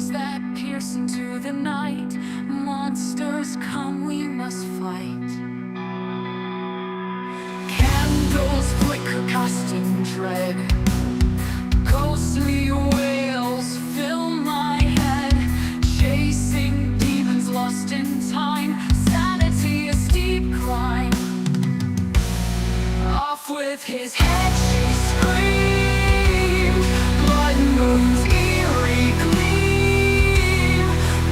Eyes that pierce into the night. Monsters come, we must fight. Candles flicker, casting dread. Ghostly wails fill my head. Chasing demons lost in time. Sanity a steep climb. Off with his head she screamed. Blood moon's eerie gleam.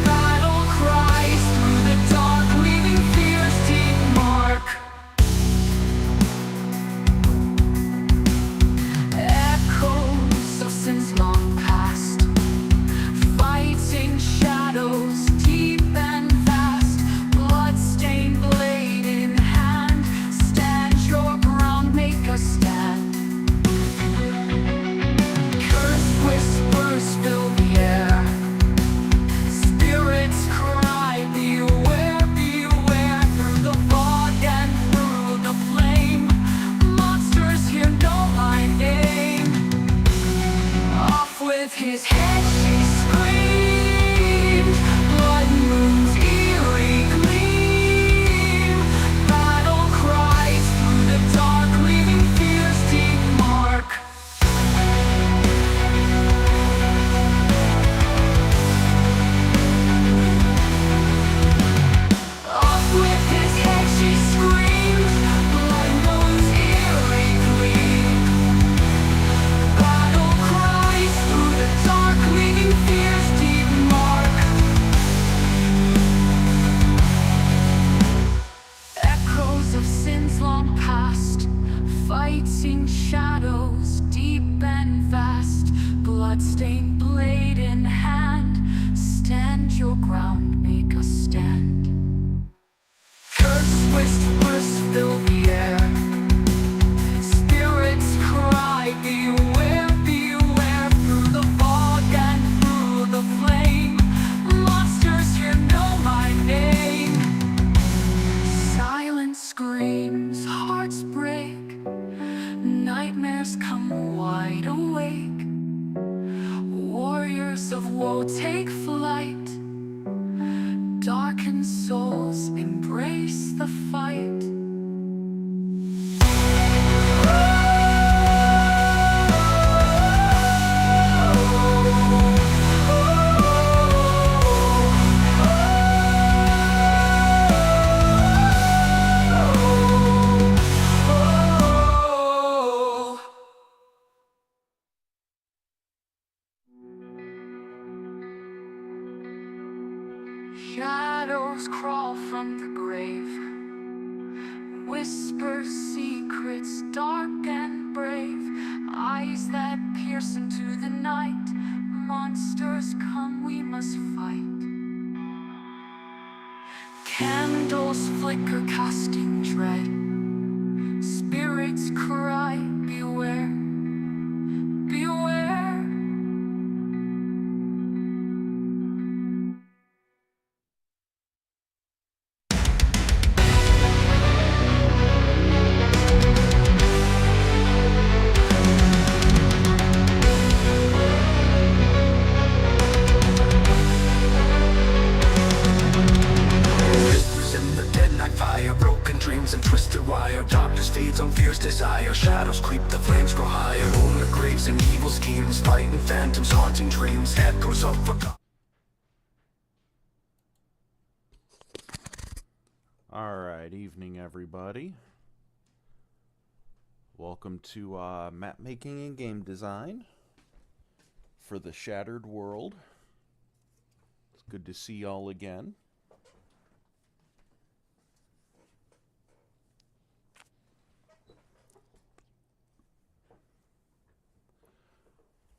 Battle cries through the dark, leaving fear's deep mark. Echoes of sins long past, fighting shadows deep and vast. Blood-stained blade in hand, stand your ground, make a stand. Cursed whispers fill the air. Spirits cry, beware, beware. Through the fog and through the flame, monsters here know my name. Off with his head she screamed. Blood moon's eerie gleam. Battle cries through the dark, leaving fear's deep mark. Off with his head she screamed. Blood moon's eerie gleam. Battle cries through the dark, leaving fear's deep mark. Echoes of sins long past, fighting shadows deep and vast. Blood-stained blade in hand, stand your ground, make a stand. Cursed whispers fill the air. Spirits cry, beware, beware. Through the fog and through the flame, monsters here know my name. Silence screams, hearts break. Nightmares come wide awake. Warriors of woe take flight. Darkened souls embrace the fight. Shadows crawl from the grave, whisper secrets dark and brave. Eyes that pierce into the night. Monsters come, we must fight. Candles flicker, casting dread. Spirits cry, beware, beware. Whispers in the dead night fire, broken dreams and twisted wire. Darkness feeds on fear's desire. Shadows creep, the flames grow higher. Moonlit graves and evil schemes, fighting phantoms, haunting dreams. Echoes of forgotten. Alright, evening everybody. Welcome to map making and game design for the Shattered World. It's good to see y'all again.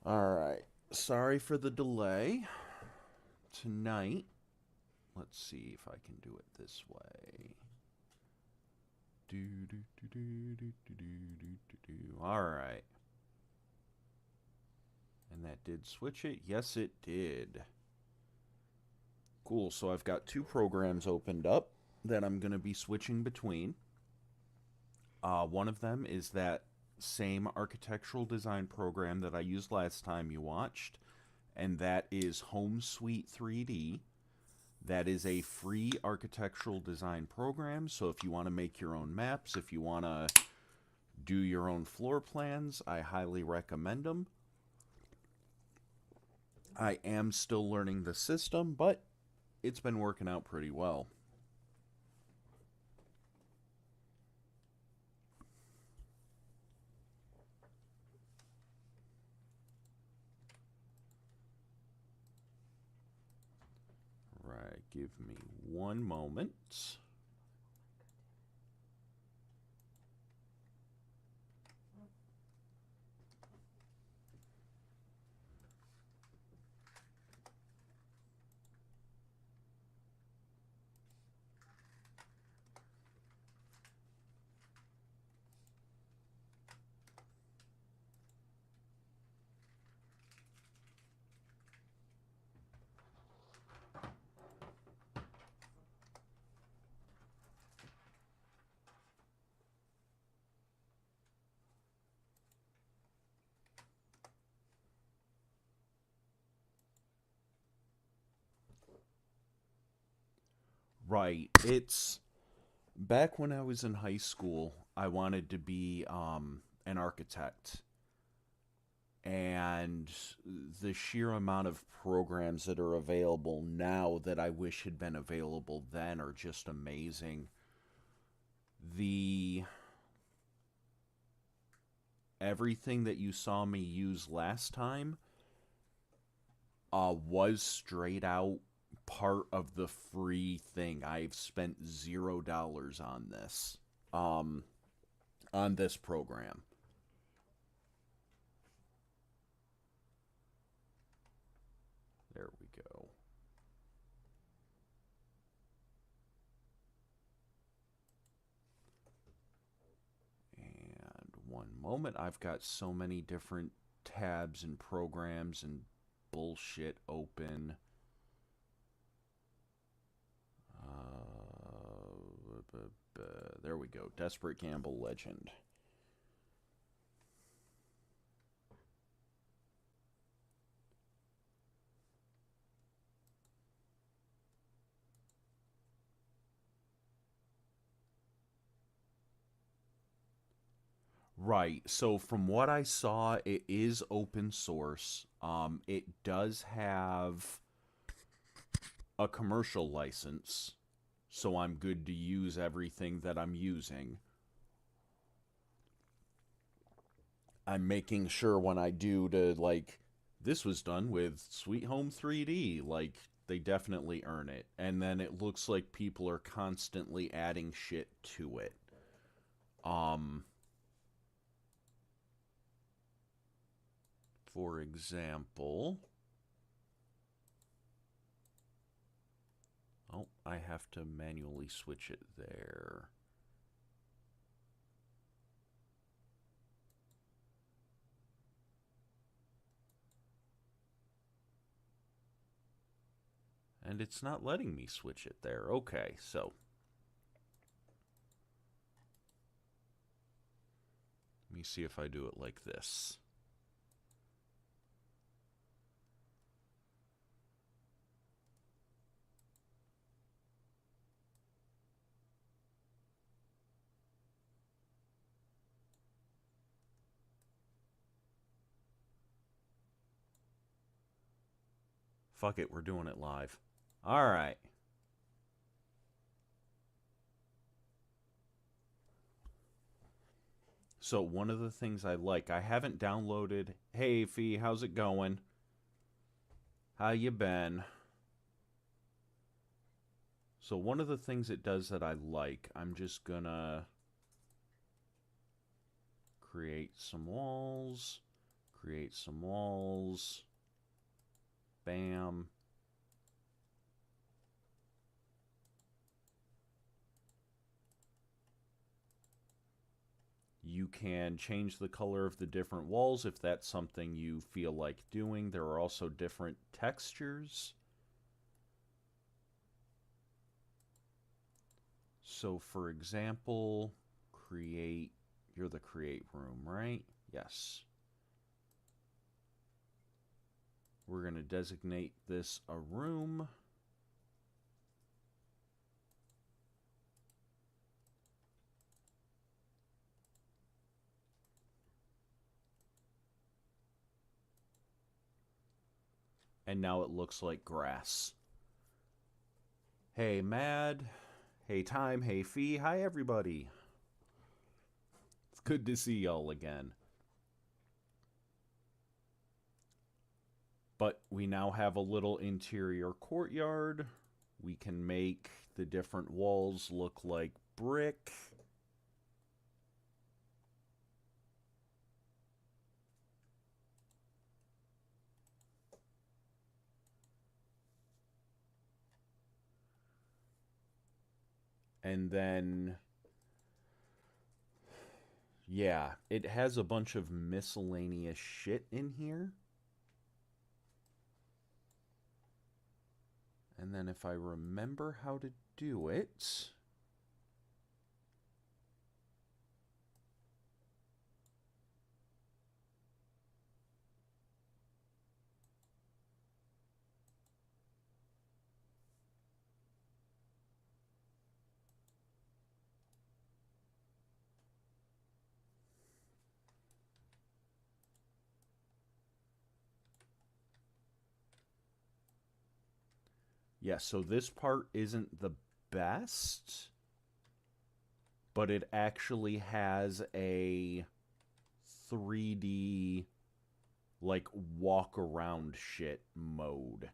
Alright, sorry for the delay. Tonight, let's see if I can do it this way. Alright. And that did switch it? Yes, it did. Cool, so I've got two programs opened up that I'm going to be switching between. One of them is that same architectural design program that I used last time you watched, and that is Home Suite 3D. That is a free architectural design program, so if you want to make your own maps, if you want to do your own floor plans, I highly recommend them. I am still learning the system, but it's been working out pretty well. Right, give me one moment. Right, it's back when I was in high school, I wanted to be an architect. And the sheer amount of programs that are available now that I wish had been available then are just amazing. The everything that you saw me use last time was straight out part of the free thing. I've spent $0 on this program. There we go. And one moment, I've got so many different tabs and programs and bullshit open. There we go. Desperate Gamble Legend. Right. So from what I saw, it is open source. It does have a commercial license, so I'm good to use everything that I'm using. I'm making sure when I do to, like, this was done with Sweet Home 3D, like, they definitely earn it. And then it looks like people are constantly adding shit to it. For example, oh, I have to manually switch it there. And it's not letting me switch it there. Okay, so let me see if I do it like this. Fuck it, we're doing it live. All right. So one of the things I like, I haven't downloaded. Hey, Fee, how's it going? How you been? So one of the things it does that I like, I'm just gonna create some walls, bam. You can change the color of the different walls if that's something you feel like doing. There are also different textures. So for example, you're the create room, right? Yes. We're going to designate this a room. And now it looks like grass. Hey, Mad. Hey, Time. Hey, Fee. Hi, everybody. It's good to see y'all again. But we now have a little interior courtyard. We can make the different walls look like brick. And then, yeah, it has a bunch of miscellaneous shit in here. And then if I remember how to do it... Yeah, so this part isn't the best, but it actually has a 3D, like, walk around shit mode.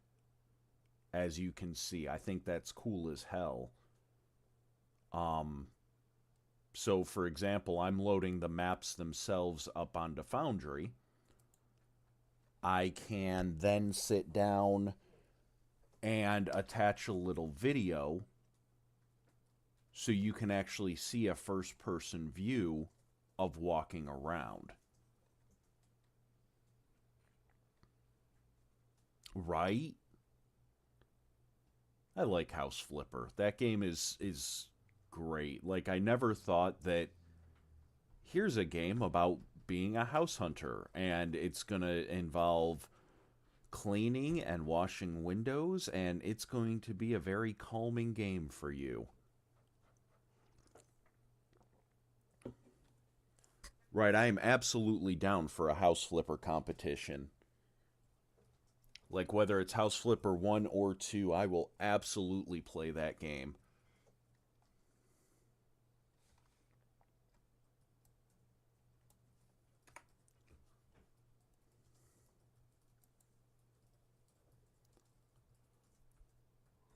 As you can see, I think that's cool as hell. So for example, I'm loading the maps themselves up onto Foundry. I can then sit down and attach a little video so you can actually see a first-person view of walking around. Right? I like House Flipper. That game is great. Like, I never thought that here's a game about being a house hunter, and it's going to involve cleaning and washing windows, and it's going to be a very calming game for you. Right, I am absolutely down for a House Flipper competition. Like, whether it's House Flipper 1 or 2, I will absolutely play that game.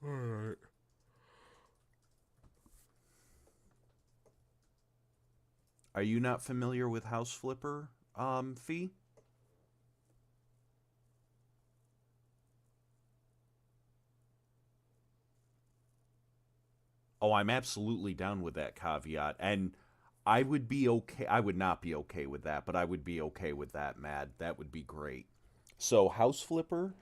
Alright. Are you not familiar with House Flipper, Fee? Oh, I'm absolutely down with that caveat. And I would be okay. I would not be okay with that, but I would be okay with that, Mad. That would be great. So, House Flipper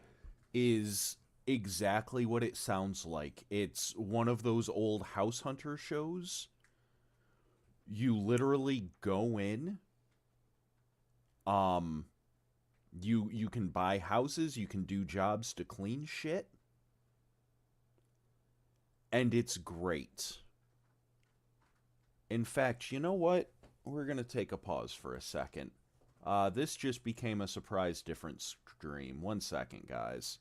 is exactly what it sounds like. It's one of those old house hunter shows. You literally go in. You can buy houses, you can do jobs to clean shit. And it's great. In fact, you know what? We're going to take a pause for a second. This just became a surprise different stream. 1 second, guys.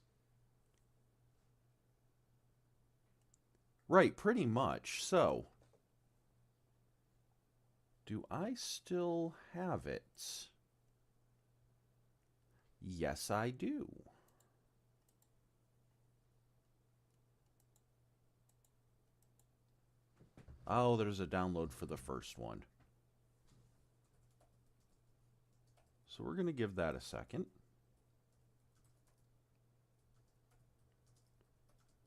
Right, pretty much. So, do I still have it? Yes, I do. Oh, there's a download for the first one. So we're going to give that a second.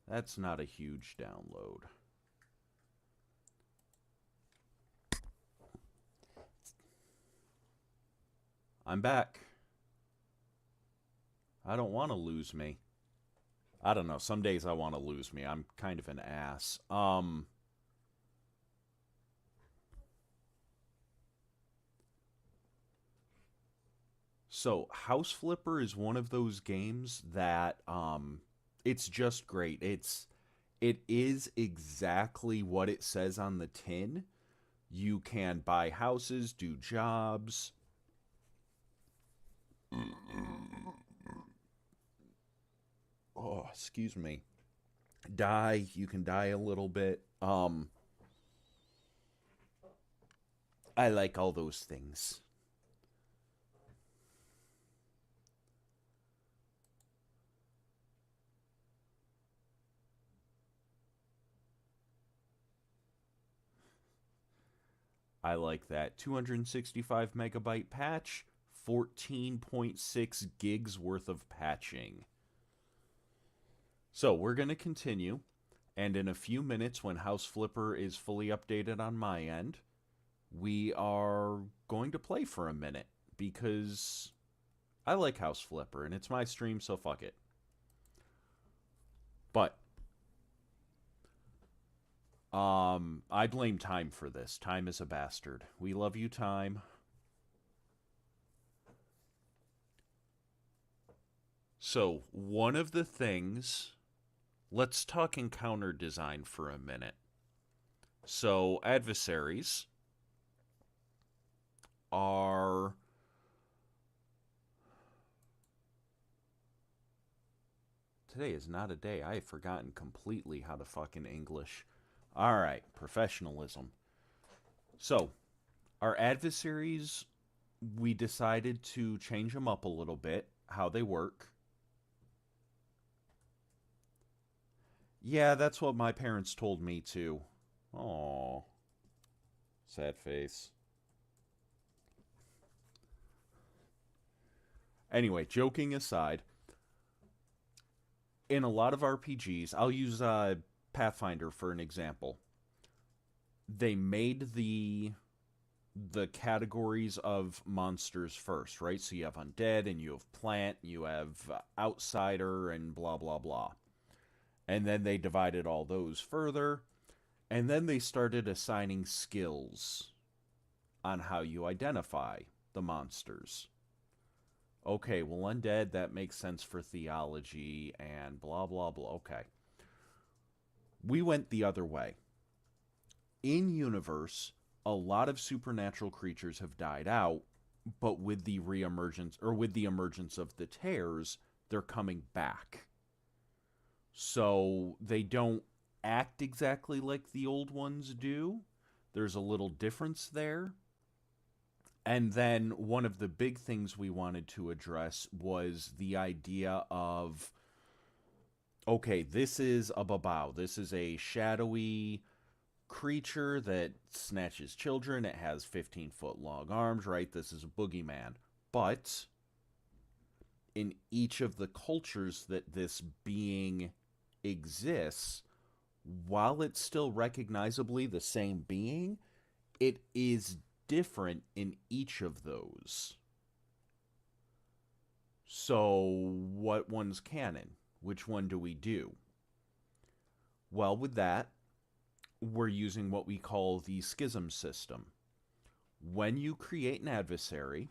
That's not a huge download. I'm back. I don't want to lose me. I don't know. Some days I want to lose me. I'm kind of an ass. So, House Flipper is one of those games that it's just great. It is exactly what it says on the tin. You can buy houses, do jobs. Oh, excuse me. Die, you can die a little bit. I like all those things. I like that. 265 megabyte patch, 14.6 gigs worth of patching. So we're going to continue, and in a few minutes, when House Flipper is fully updated on my end, we are going to play for a minute because I like House Flipper and it's my stream, so fuck it. But I blame Time for this. Time is a bastard. We love you, Time. So, one of the things, let's talk encounter design for a minute. So, adversaries are today is not a day. I have forgotten completely how to fucking English. Alright, professionalism. So, our adversaries, we decided to change them up a little bit, how they work. Yeah, that's what my parents told me too. Aww. Sad face. Anyway, joking aside, in a lot of RPGs, I'll use Pathfinder for an example. They made the categories of monsters first, right? So you have undead, and you have plant, you have outsider, and blah blah blah. And then they divided all those further, and then they started assigning skills on how you identify the monsters. Okay, well, undead, that makes sense for theology and blah, blah, blah. Okay. We went the other way. In universe, a lot of supernatural creatures have died out, but with the reemergence, or with the emergence of the tears, they're coming back. So they don't act exactly like the old ones do. There's a little difference there. And then one of the big things we wanted to address was the idea of, okay, this is a babao. This is a shadowy creature that snatches children. It has 15-foot long arms, right? This is a boogeyman. But in each of the cultures that this being exists, while it's still recognizably the same being, it is different in each of those. So, what one's canon? Which one do we do? Well, with that, we're using what we call the schism system. When you create an adversary,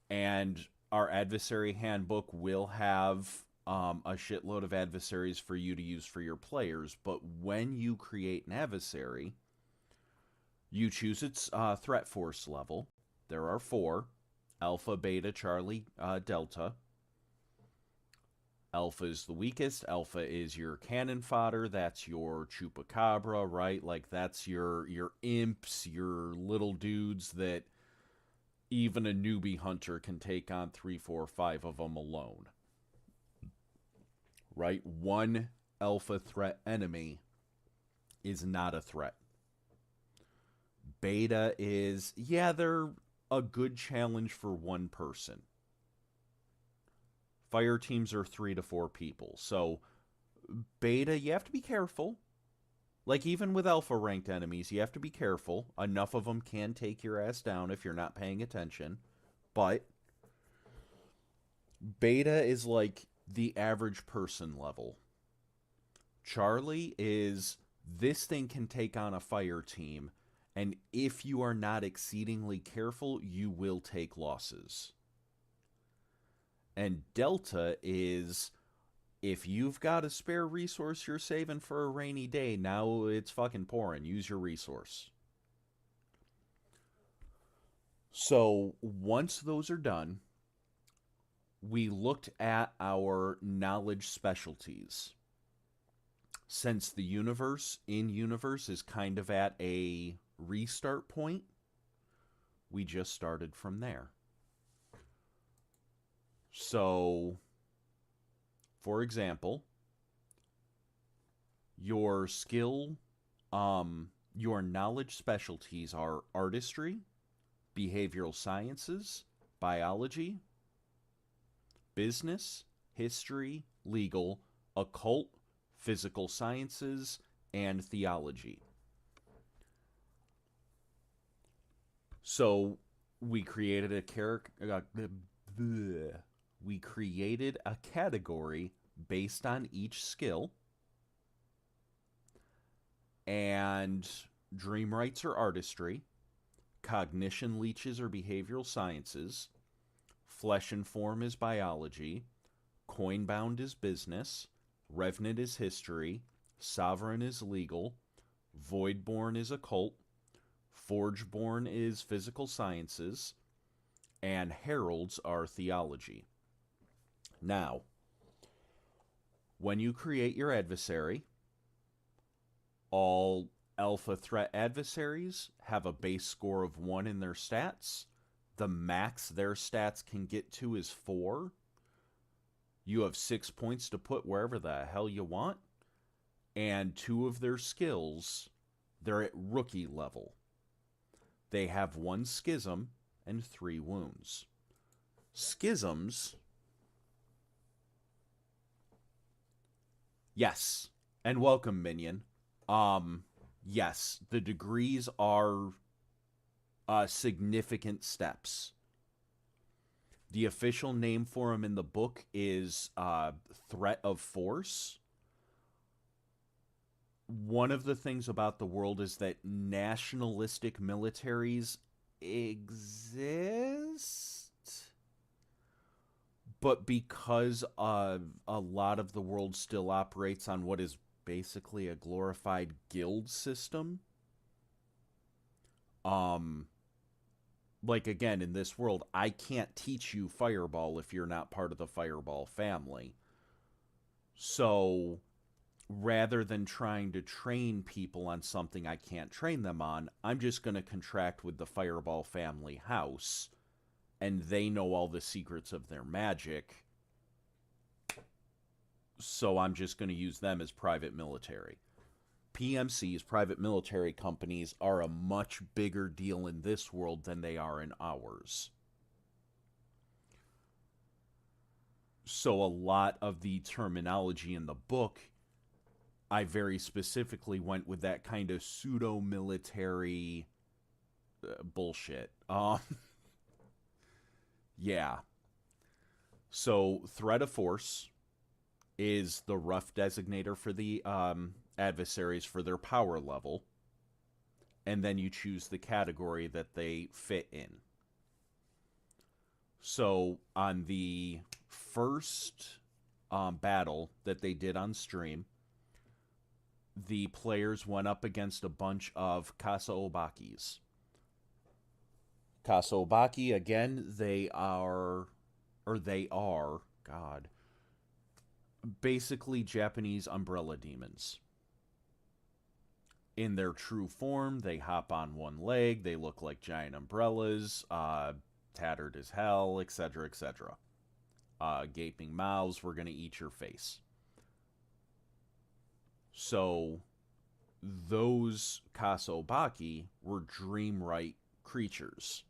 and our adversary handbook will have a shitload of adversaries for you to use for your players, but when you create an adversary, you choose its threat force level. There are 4: Alpha, Beta, Charlie, Delta. Alpha is the weakest. Alpha is your cannon fodder. That's your chupacabra, right? Like, that's your imps, your little dudes that even a newbie hunter can take on 3, 4, 5 of them alone. Right? One alpha threat enemy is not a threat. Beta is, yeah, they're a good challenge for one person. Fire teams are 3 to 4 people. So, beta, you have to be careful. Like, even with alpha ranked enemies, you have to be careful. Enough of them can take your ass down if you're not paying attention. But beta is like the average person level. Charlie is, this thing can take on a fire team, and if you are not exceedingly careful, you will take losses. And delta is if you've got a spare resource you're saving for a rainy day, now it's fucking pouring. Use your resource. So once those are done, we looked at our knowledge specialties. Since the universe is kind of at a restart point, we just started from there. So, for example, your your knowledge specialties are artistry, behavioral sciences, biology, business, history, legal, occult, physical sciences, and theology. So we created we created a category based on each skill. And dream rights are artistry, cognition leeches are behavioral sciences, flesh and form is biology, coinbound is business, revenant is history, sovereign is legal, voidborn is occult, forgeborn is physical sciences, and heralds are theology. Now, when you create your adversary, all alpha threat adversaries have a base score of 1 in their stats. The max their stats can get to is 4. You have 6 points to put wherever the hell you want. And 2 of their skills, they're at rookie level. They have 1 schism and 3 wounds. Schisms... Yes. And welcome, minion. Yes, the degrees are significant steps. The official name for them in the book is Threat of Force. One of the things about the world is that nationalistic militaries exist, but because a lot of the world still operates on what is basically a glorified guild system. Like, again, in this world, I can't teach you Fireball if you're not part of the Fireball family. So, rather than trying to train people on something I can't train them on, I'm just going to contract with the Fireball family house, and they know all the secrets of their magic. So I'm just going to use them as private military. PMCs, private military companies, are a much bigger deal in this world than they are in ours. So a lot of the terminology in the book, I very specifically went with that kind of pseudo-military bullshit. Yeah. So threat of force is the rough designator for the adversaries for their power level, and then you choose the category that they fit in. So on the first battle that they did on stream, the players went up against a bunch of Kasaobakis. Kasaobaki, again, they are, God, basically Japanese umbrella demons. In their true form, they hop on one leg, they look like giant umbrellas, tattered as hell, etc., etc. Gaping mouths, we're gonna eat your face. So, those Kasobaki were dream-right creatures.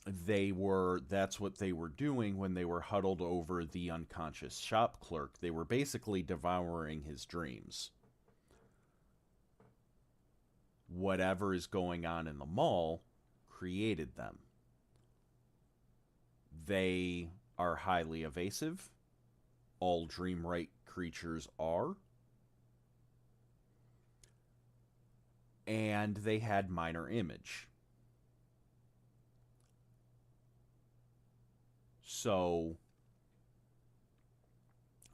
That's what they were doing when they were huddled over the unconscious shop clerk. They were basically devouring his dreams. Whatever is going on in the mall created them. They are highly evasive. All dream-right creatures are. And they had minor image. So,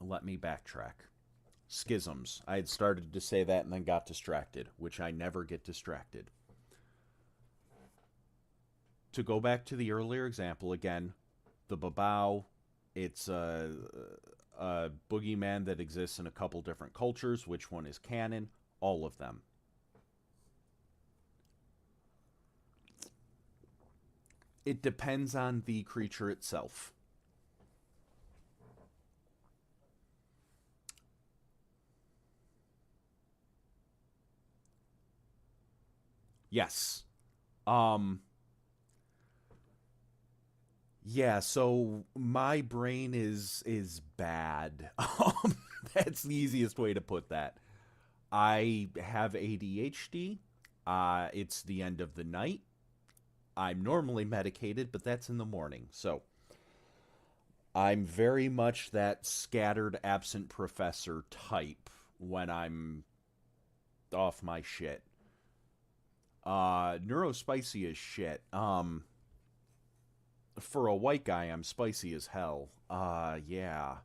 let me backtrack. Schisms. I had started to say that and then got distracted, which I never get distracted. To go back to the earlier example again, the Babao, it's a boogeyman that exists in a couple different cultures. Which one is canon? All of them. It depends on the creature itself. Yes. Yeah, so my brain is bad. That's the easiest way to put that. I have ADHD. It's the end of the night. I'm normally medicated, but that's in the morning. So I'm very much that scattered absent professor type when I'm off my shit. Neurospicy as shit. For a white guy, I'm spicy as hell. Yeah.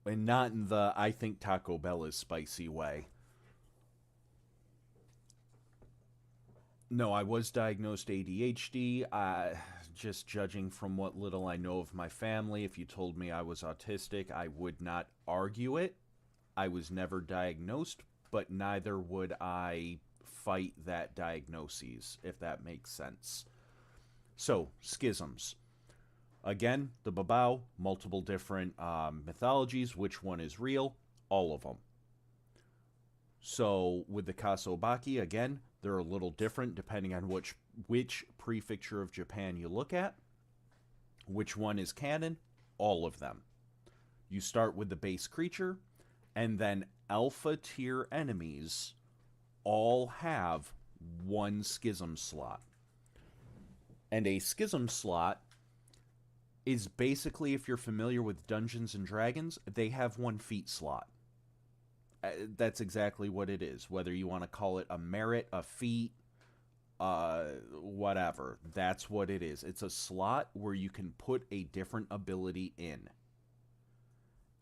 And not in the I think Taco Bell is spicy way. No, I was diagnosed ADHD. Just judging from what little I know of my family, if you told me I was autistic, I would not argue it. I was never diagnosed, but neither would I fight that diagnosis, if that makes sense. So, schisms. Again, the Babao, multiple different mythologies. Which one is real? All of them. So, with the Kasobaki, again, they're a little different depending on which prefecture of Japan you look at. Which one is canon? All of them. You start with the base creature, and then alpha tier enemies all have one schism slot. And a schism slot is basically, if you're familiar with Dungeons and Dragons, they have one feat slot. That's exactly what it is. Whether you want to call it a merit, a feat, whatever. That's what it is. It's a slot where you can put a different ability in.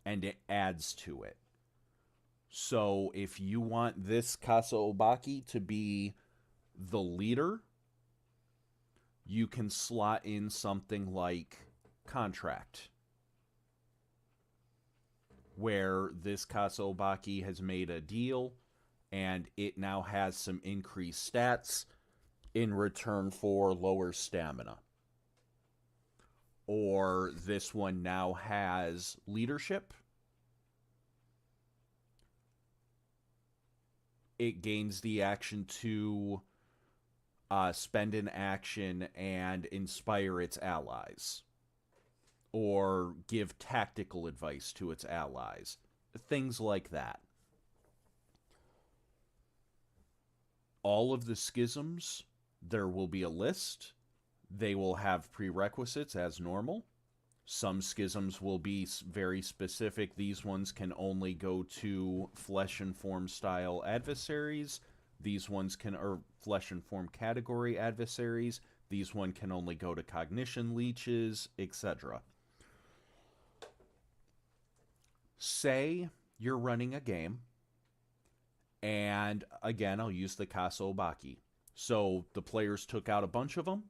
And it adds to it. So if you want this Kasobaki to be the leader, you can slot in something like contract, where this Kasobaki has made a deal and it now has some increased stats in return for lower stamina. Or this one now has leadership. It gains the action to spend an action and inspire its allies. Or give tactical advice to its allies. Things like that. All of the schisms, there will be a list. They will have prerequisites as normal. Some schisms will be very specific. These ones can only go to flesh and form style adversaries. These ones or flesh and form category adversaries. These one can only go to cognition leeches, etc. Say you're running a game, and again, I'll use the Kasobaki. So the players took out a bunch of them,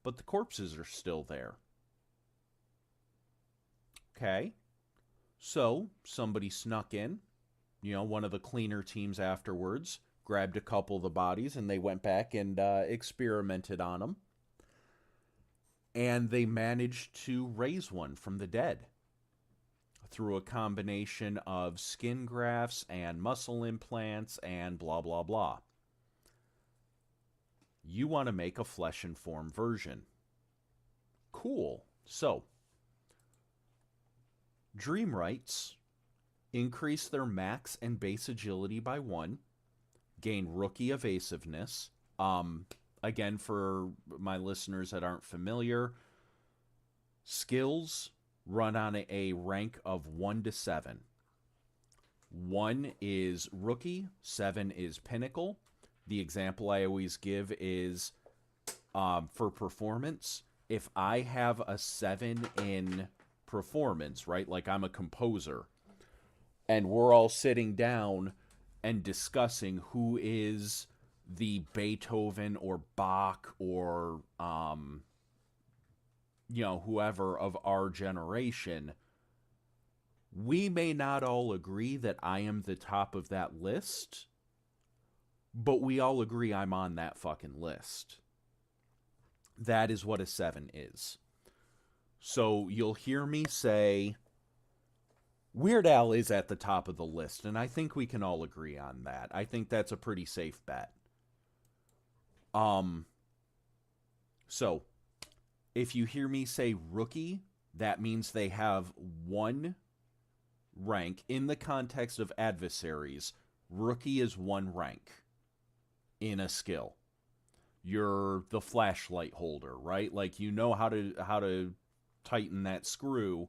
but the corpses are still there. Okay, so somebody snuck in, one of the cleaner teams afterwards, grabbed a couple of the bodies, and they went back and experimented on them. And they managed to raise one from the dead through a combination of skin grafts and muscle implants and blah, blah, blah. You want to make a flesh and form version. Cool. So, Dream Rights increase their max and base agility by 1, gain rookie evasiveness. Again, for my listeners that aren't familiar, skills run on a rank of 1 to 7. 1 is rookie, 7 is pinnacle. The example I always give is for performance, if I have a 7 in performance, right? Like I'm a composer, and we're all sitting down and discussing who is the Beethoven or Bach or whoever of our generation, we may not all agree that I am the top of that list, but we all agree I'm on that fucking list. That is what a 7 is. So you'll hear me say Weird Al is at the top of the list, and I think we can all agree on that. I think that's a pretty safe bet. So if you hear me say rookie, that means they have 1 rank. In the context of adversaries, rookie is 1 rank in a skill. You're the flashlight holder, right? Like you know how to tighten that screw,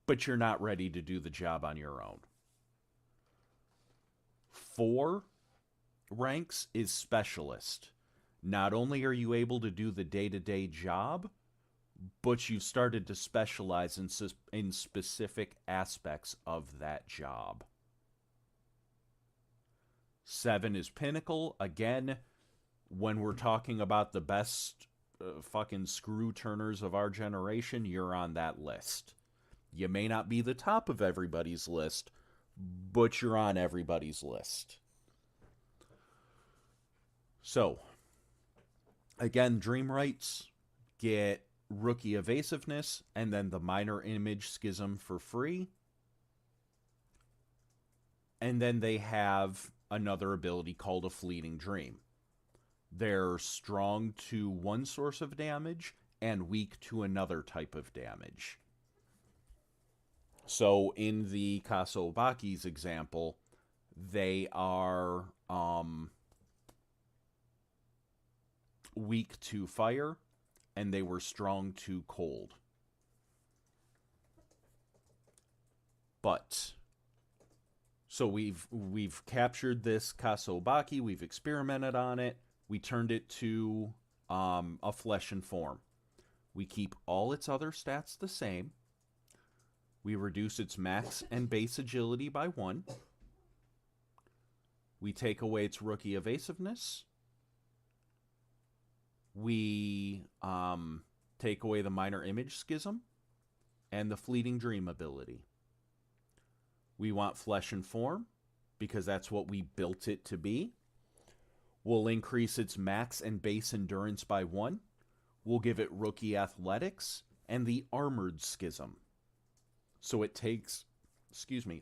but you're not ready to do the job on your own. 4 ranks is specialist. Not only are you able to do the day-to-day job, but you've started to specialize in specific aspects of that job. 7 is pinnacle. Again, when we're talking about the best fucking screw turners of our generation, you're on that list. You may not be the top of everybody's list, but you're on everybody's list. So, again, Dream Rights get Rookie Evasiveness and then the Minor Image Schism for free. And then they have another ability called a Fleeting Dream. They're strong to one source of damage and weak to another type of damage. So in the Kasobaki's example, they are weak to fire, and they were strong to cold. But so we've captured this Kasobaki, we've experimented on it, we turned it to a flesh and form. We keep all its other stats the same. We reduce its max and base agility by 1. We take away its rookie evasiveness. We take away the minor image schism and the fleeting dream ability. We want flesh and form because that's what we built it to be. We'll increase its max and base endurance by 1. We'll give it rookie athletics and the armored schism. So it takes,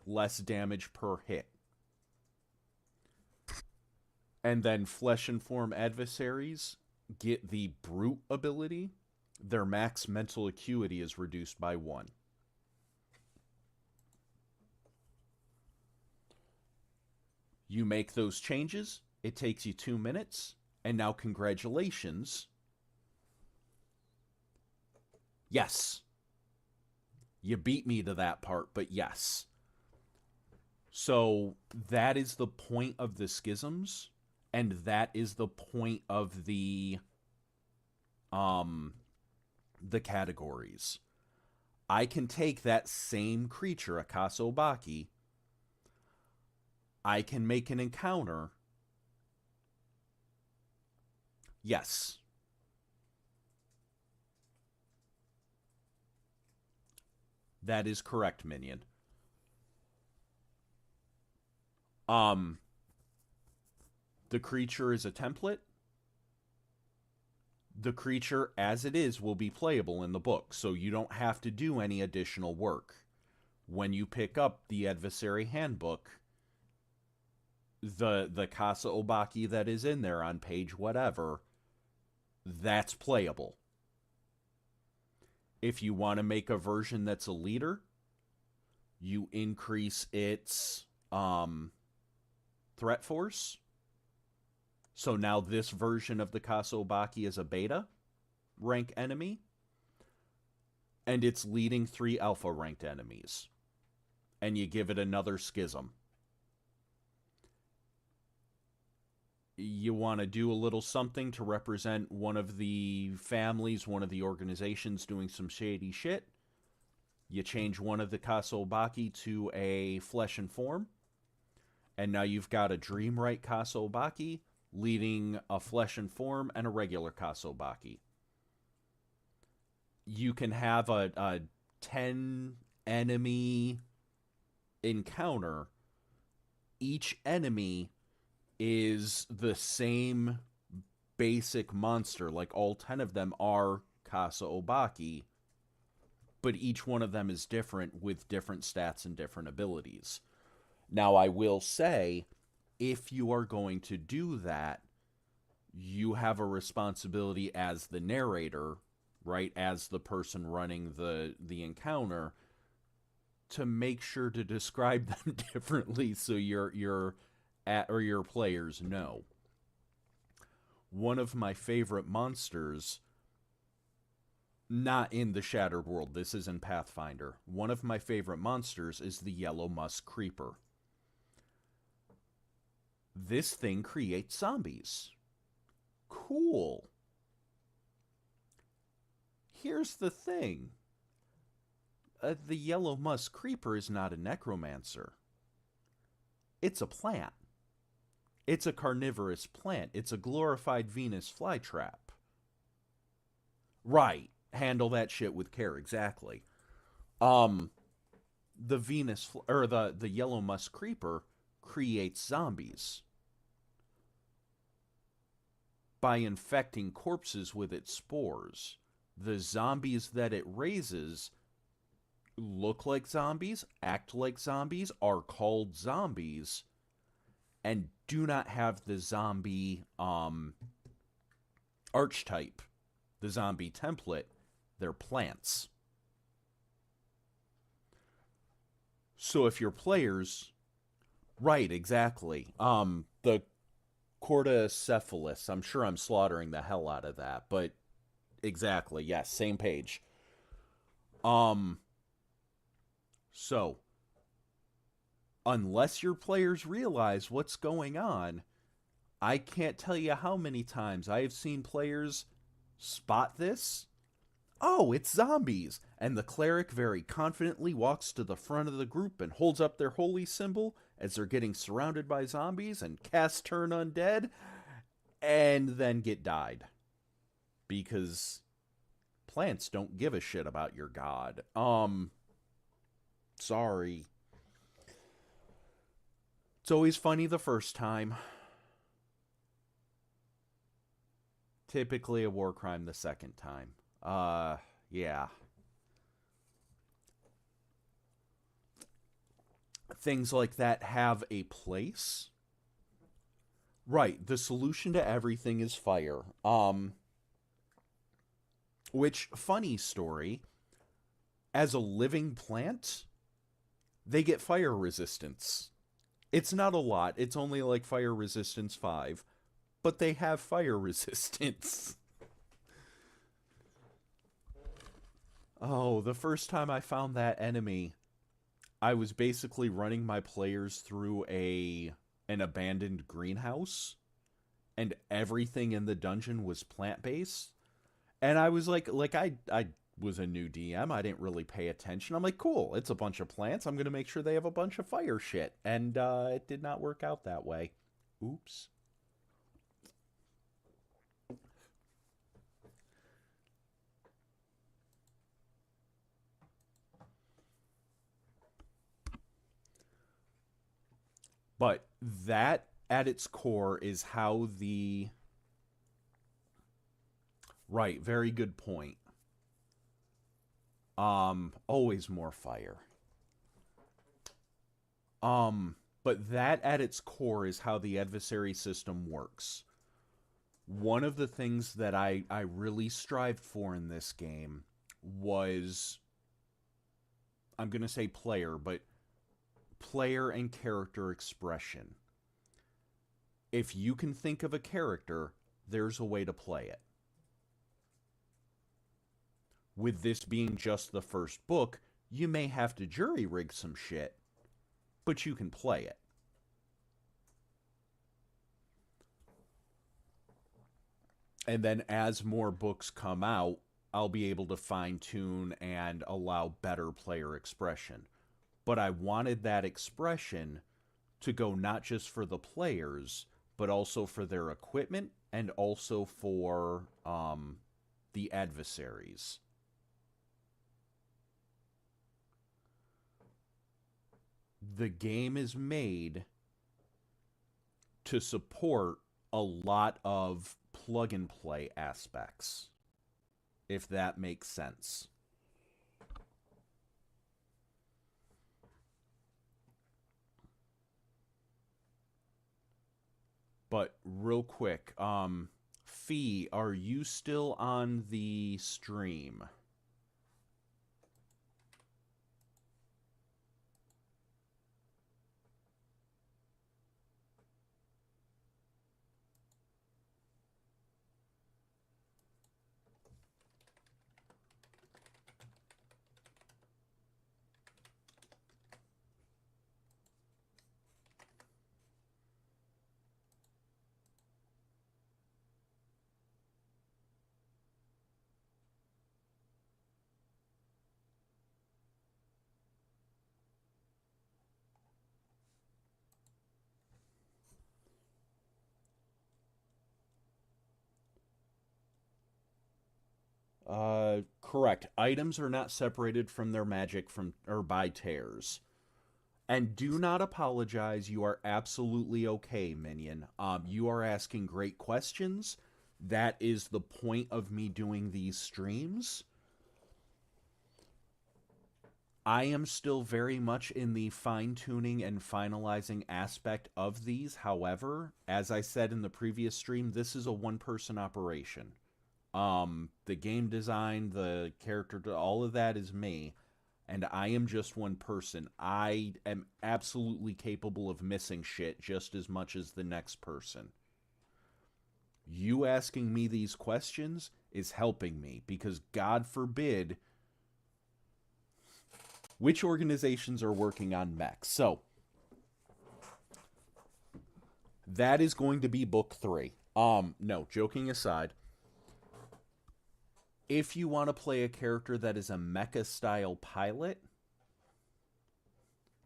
less damage per hit. And then flesh and form adversaries get the brute ability. Their max mental acuity is reduced by 1. You make those changes. It takes you 2 minutes. And now congratulations. Yes. You beat me to that part, but yes. So that is the point of the schisms, and that is the point of the categories. I can take that same creature, a Kasobaki, I can make an encounter. Yes. That is correct, Minion. The creature is a template. The creature, as it is, will be playable in the book, so you don't have to do any additional work. When you pick up the Adversary Handbook, the Kasa Obaki that is in there on page whatever, that's playable. If you want to make a version that's a leader, you increase its threat force. So now this version of the Kasobaki is a beta rank enemy, and it's leading 3 alpha ranked enemies. And you give it another schism. you want to do a little something to represent one of the families, one of the organizations doing some shady shit. You change one of the Kasobaki to a flesh and form, and now you've got a Dreamwright Kasobaki leading a flesh and form and a regular Kasobaki. You can have a 10 enemy encounter. Each enemy is the same basic monster. Like, all 10 of them are Kasobaki, but each one of them is different with different stats and different abilities. Now, I will say, if you are going to do that, you have a responsibility as the narrator, right, as the person running the encounter, to make sure to describe them differently so your players know. One of my favorite monsters, not in the Shattered World, this is in Pathfinder. One of my favorite monsters is the Yellow Musk Creeper. This thing creates zombies. Cool. Here's the thing. The Yellow Musk Creeper is not a necromancer. It's a plant. It's a carnivorous plant. It's a glorified Venus flytrap. Right. Handle that shit with care, exactly. The Yellow Musk Creeper creates zombies by infecting corpses with its spores. The zombies that it raises look like zombies, act like zombies, are called zombies, and do not have the zombie archetype, the zombie template. They're plants. So if your players... Right, exactly. The Cordycephalus, I'm sure I'm slaughtering the hell out of that, but exactly, yes, same page. So, unless your players realize what's going on, I can't tell you how many times I have seen players spot this. Oh, it's zombies! And the cleric very confidently walks to the front of the group and holds up their holy symbol as they're getting surrounded by zombies and cast Turn Undead, and then get died. Because plants don't give a shit about your god. Sorry. It's always funny the first time. Typically a war crime the second time. Yeah. Things like that have a place. Right, the solution to everything is fire. Which, funny story, as a living plant, they get fire resistance. It's not a lot, it's only like fire resistance 5, but they have fire resistance. Oh, the first time I found that enemy, I was basically running my players through an abandoned greenhouse, and everything in the dungeon was plant-based. And I was like I was a new DM, I didn't really pay attention. I'm like, cool, it's a bunch of plants, I'm gonna make sure they have a bunch of fire shit. And it did not work out that way. Oops. But that, at its core, is how the... Right, very good point. Always more fire. But that, at its core, is how the adversary system works. One of the things that I really strived for in this game was... I'm going to say player, but player and character expression. If you can think of a character, there's a way to play it. With this being just the first book, you may have to jury-rig some shit, but you can play it. And then as more books come out, I'll be able to fine tune and allow better player expression. But I wanted that expression to go not just for the players, but also for their equipment and also for the adversaries. The game is made to support a lot of plug and play aspects, if that makes sense. But real quick, Fee, are you still on the stream? Correct. Items are not separated from their magic from or by tears. And do not apologize. You are absolutely okay, Minion. You are asking great questions. That is the point of me doing these streams. I am still very much in the fine-tuning and finalizing aspect of these. However, as I said in the previous stream, this is a one-person operation. The game design, the character, all of that is me, and I am just one person. I am absolutely capable of missing shit just as much as the next person. You asking me these questions is helping me, because God forbid which organizations are working on mechs. So, that is going to be book 3. No, joking aside, if you want to play a character that is a mecha-style pilot,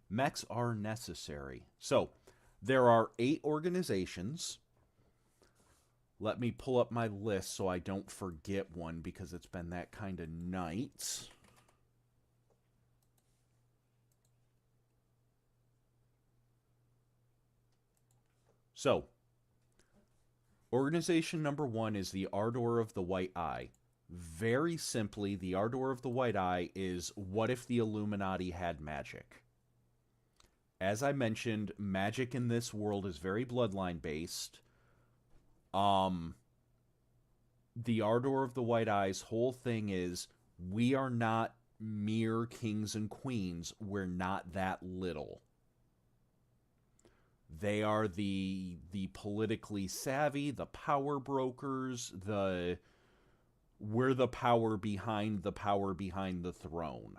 mechs are necessary. So, there are 8 organizations. Let me pull up my list so I don't forget one, because it's been that kind of night. So, organization number 1 is the Ardor of the White Eye. Very simply, the Ardor of the White Eye is, what if the Illuminati had magic? As I mentioned, magic in this world is very bloodline-based. The Ardor of the White Eye's whole thing is, we are not mere kings and queens. We're not that little. They are the politically savvy, the power brokers, we're the power behind the throne.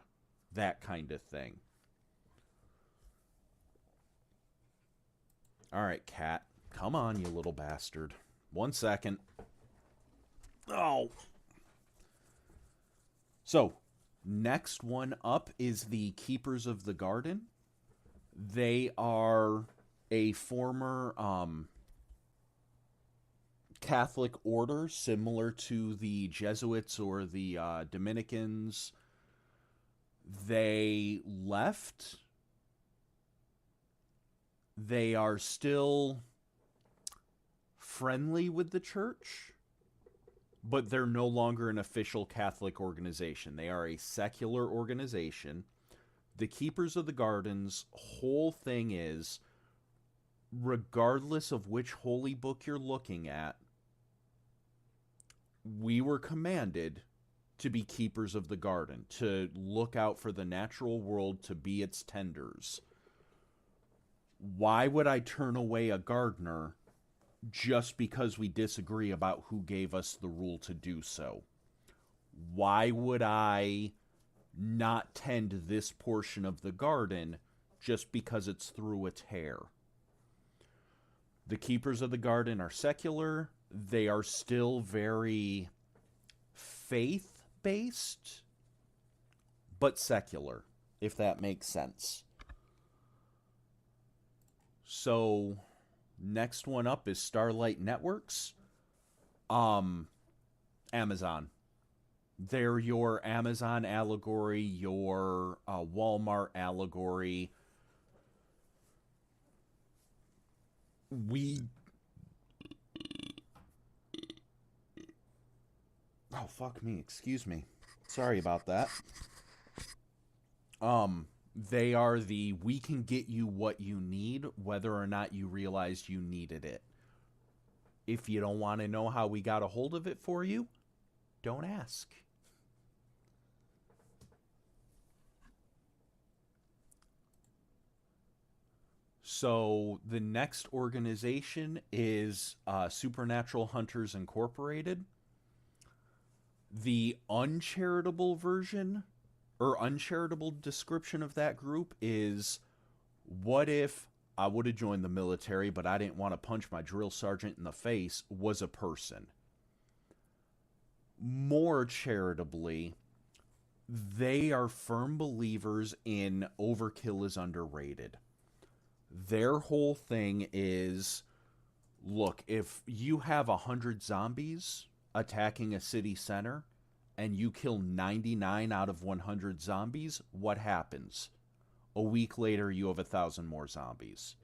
That kind of thing. Alright, cat. Come on, you little bastard. 1 second. Oh. So, next one up is the Keepers of the Garden. They are a former Catholic order similar to the Jesuits or the Dominicans. They left. They are still friendly with the church, but they're no longer an official Catholic organization. They are a secular organization. The Keepers of the Garden's whole thing is, regardless of which holy book you're looking at, we were commanded to be keepers of the garden, to look out for the natural world, to be its tenders. Why would I turn away a gardener just because we disagree about who gave us the rule to do so? Why would I not tend this portion of the garden just because it's through a tear? The Keepers of the Garden are secular. They are still very faith-based, but secular, if that makes sense. So, next one up is Starlight Networks. Amazon. They're your Amazon allegory, your Walmart allegory. We... Oh, fuck me. Excuse me. Sorry about that. They are the we can get you what you need, whether or not you realized you needed it. If you don't want to know how we got a hold of it for you, don't ask. So the next organization is Supernatural Hunters Incorporated. The uncharitable version or uncharitable description of that group is, what if I would have joined the military, but I didn't want to punch my drill sergeant in the face, was a person. More charitably, they are firm believers in overkill is underrated. Their whole thing is, look, if you have 100 zombies attacking a city center and you kill 99 out of 100 zombies, what happens? A week later, you have 1,000 more zombies.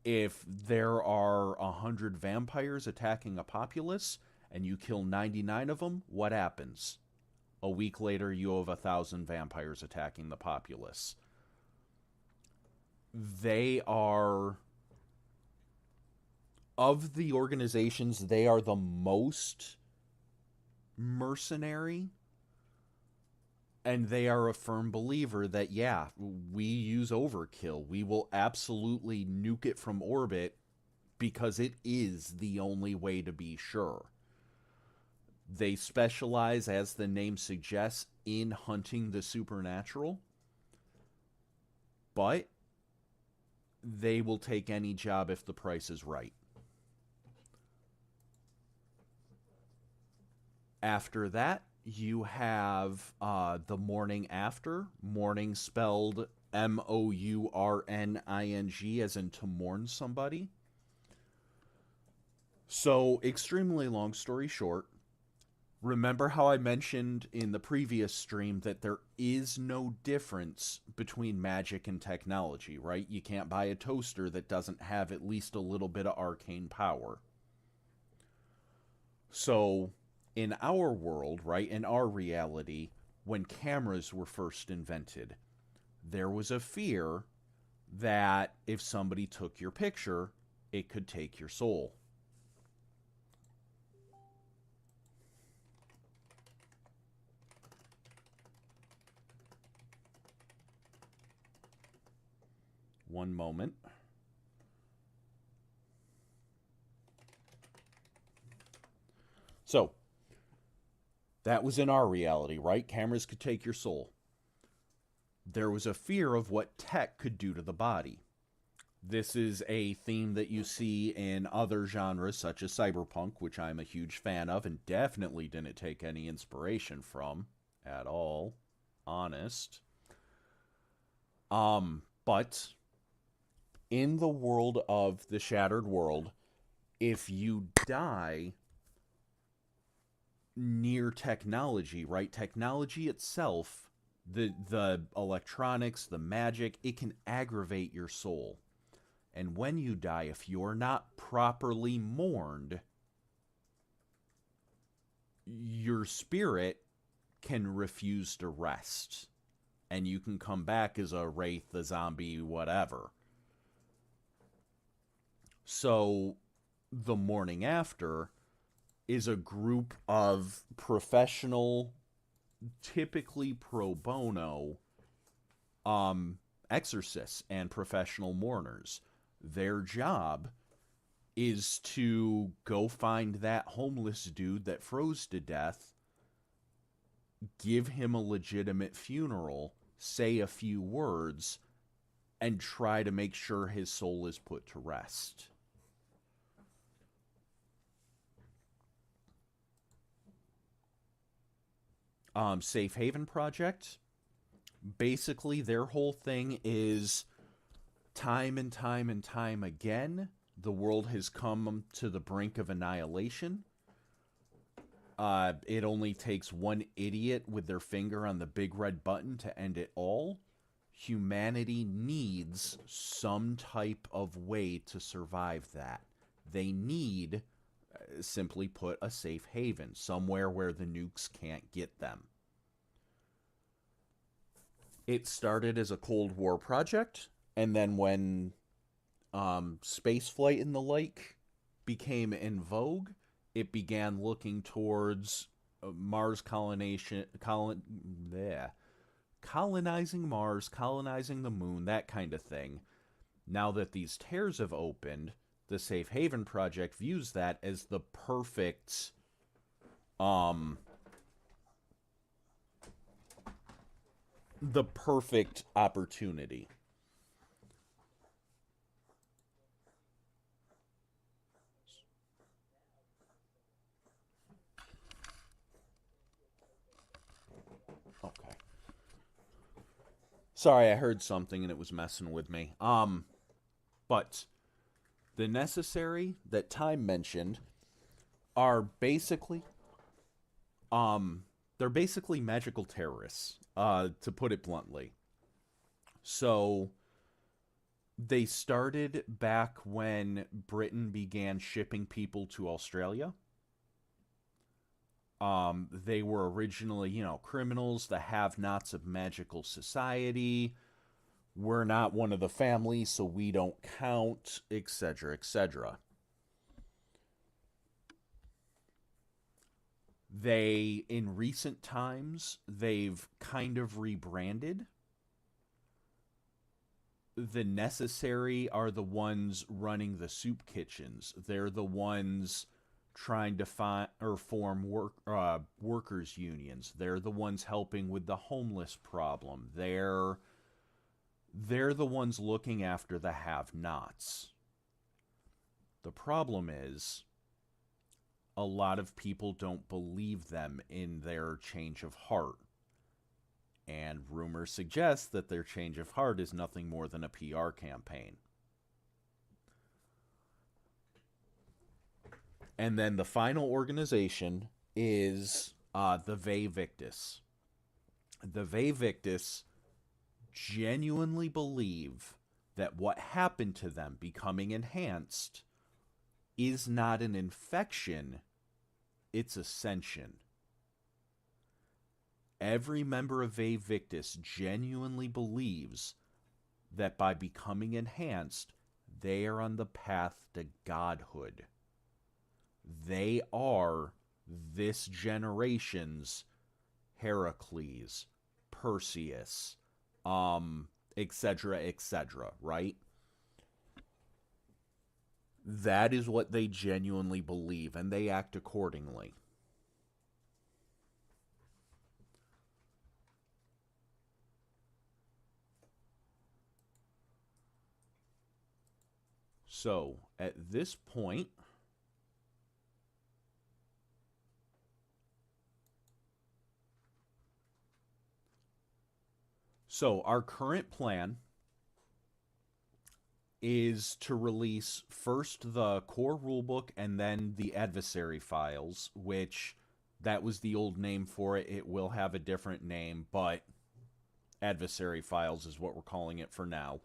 If there are 100 vampires attacking a populace and you kill 99 of them, what happens? A week later, you have 1,000 vampires attacking the populace. They are, of the organizations, they are the most mercenary, and they are a firm believer that, yeah, we use overkill. We will absolutely nuke it from orbit because it is the only way to be sure. They specialize, as the name suggests, in hunting the supernatural, but they will take any job if the price is right. After that, you have the morning after. Morning spelled Mourning, as in to mourn somebody. So, extremely long story short, remember how I mentioned in the previous stream that there is no difference between magic and technology, right? You can't buy a toaster that doesn't have at least a little bit of arcane power. So, in our world, right, in our reality, when cameras were first invented, there was a fear that if somebody took your picture, it could take your soul. One moment. So, that was in our reality, right? Cameras could take your soul. There was a fear of what tech could do to the body. This is a theme that you see in other genres such as cyberpunk, which I'm a huge fan of and definitely didn't take any inspiration from at all. Honest. But in the world of the Shattered World, if you die near technology, right? Technology itself, the electronics, the magic, it can aggravate your soul. And when you die, if you're not properly mourned, your spirit can refuse to rest. And you can come back as a wraith, a zombie, whatever. So, the morning after is a group of professional, typically pro bono, exorcists and professional mourners. Their job is to go find that homeless dude that froze to death, give him a legitimate funeral, say a few words, and try to make sure his soul is put to rest. Safe Haven Project. Basically, their whole thing is time and time and time again, the world has come to the brink of annihilation. It only takes one idiot with their finger on the big red button to end it all. Humanity needs some type of way to survive that. They need, simply put, a safe haven, somewhere where the nukes can't get them. It started as a Cold War project, and then when spaceflight and the like became in vogue, it began looking towards Mars colonizing Mars, colonizing the moon, that kind of thing. Now that these tears have opened, the Safe Haven Project views that as the perfect opportunity. Okay. Sorry, I heard something and it was messing with me. But the necessary that Time mentioned are basically they're basically magical terrorists, to put it bluntly. So they started back when Britain began shipping people to Australia. They were originally, criminals, the have-nots of magical society. We're not one of the family, so we don't count, etc., etc. In recent times, they've kind of rebranded. The necessary are the ones running the soup kitchens. They're the ones trying to find or form workers unions. They're the ones helping with the homeless problem. They're the ones looking after the have-nots. The problem is a lot of people don't believe them in their change of heart. And rumors suggest that their change of heart is nothing more than a PR campaign. And then the final organization is the Vae Victis. The Vae Victis genuinely believe that what happened to them becoming enhanced is not an infection, it's ascension. Every member of Vae Victis genuinely believes that by becoming enhanced, they are on the path to godhood. They are this generation's Heracles, Perseus, etc., etc., right? That is what they genuinely believe, and they act accordingly. So, at this point, our current plan is to release first the core rulebook and then the adversary files, which that was the old name for it. It will have a different name, but adversary files is what we're calling it for now.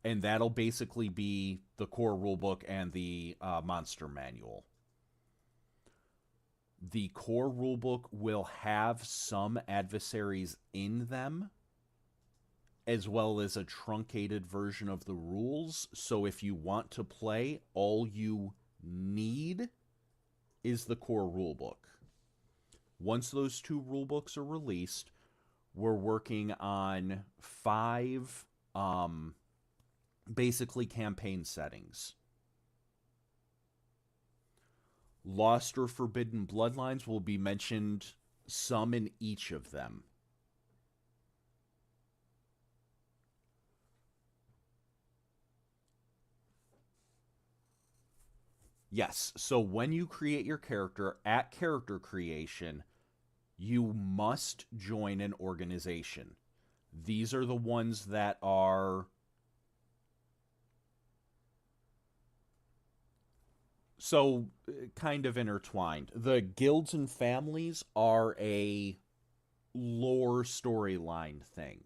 And that'll basically be the core rulebook and the monster manual. The core rulebook will have some adversaries in them, as well as a truncated version of the rules. So if you want to play, all you need is the core rulebook. Once those two rulebooks are released, we're working on 5 basically campaign settings. Lost or Forbidden Bloodlines will be mentioned some in each of them. Yes, so when you create your character, at character creation, You must join an organization. These are the ones that are so kind of intertwined. The guilds and families are a lore storyline thing.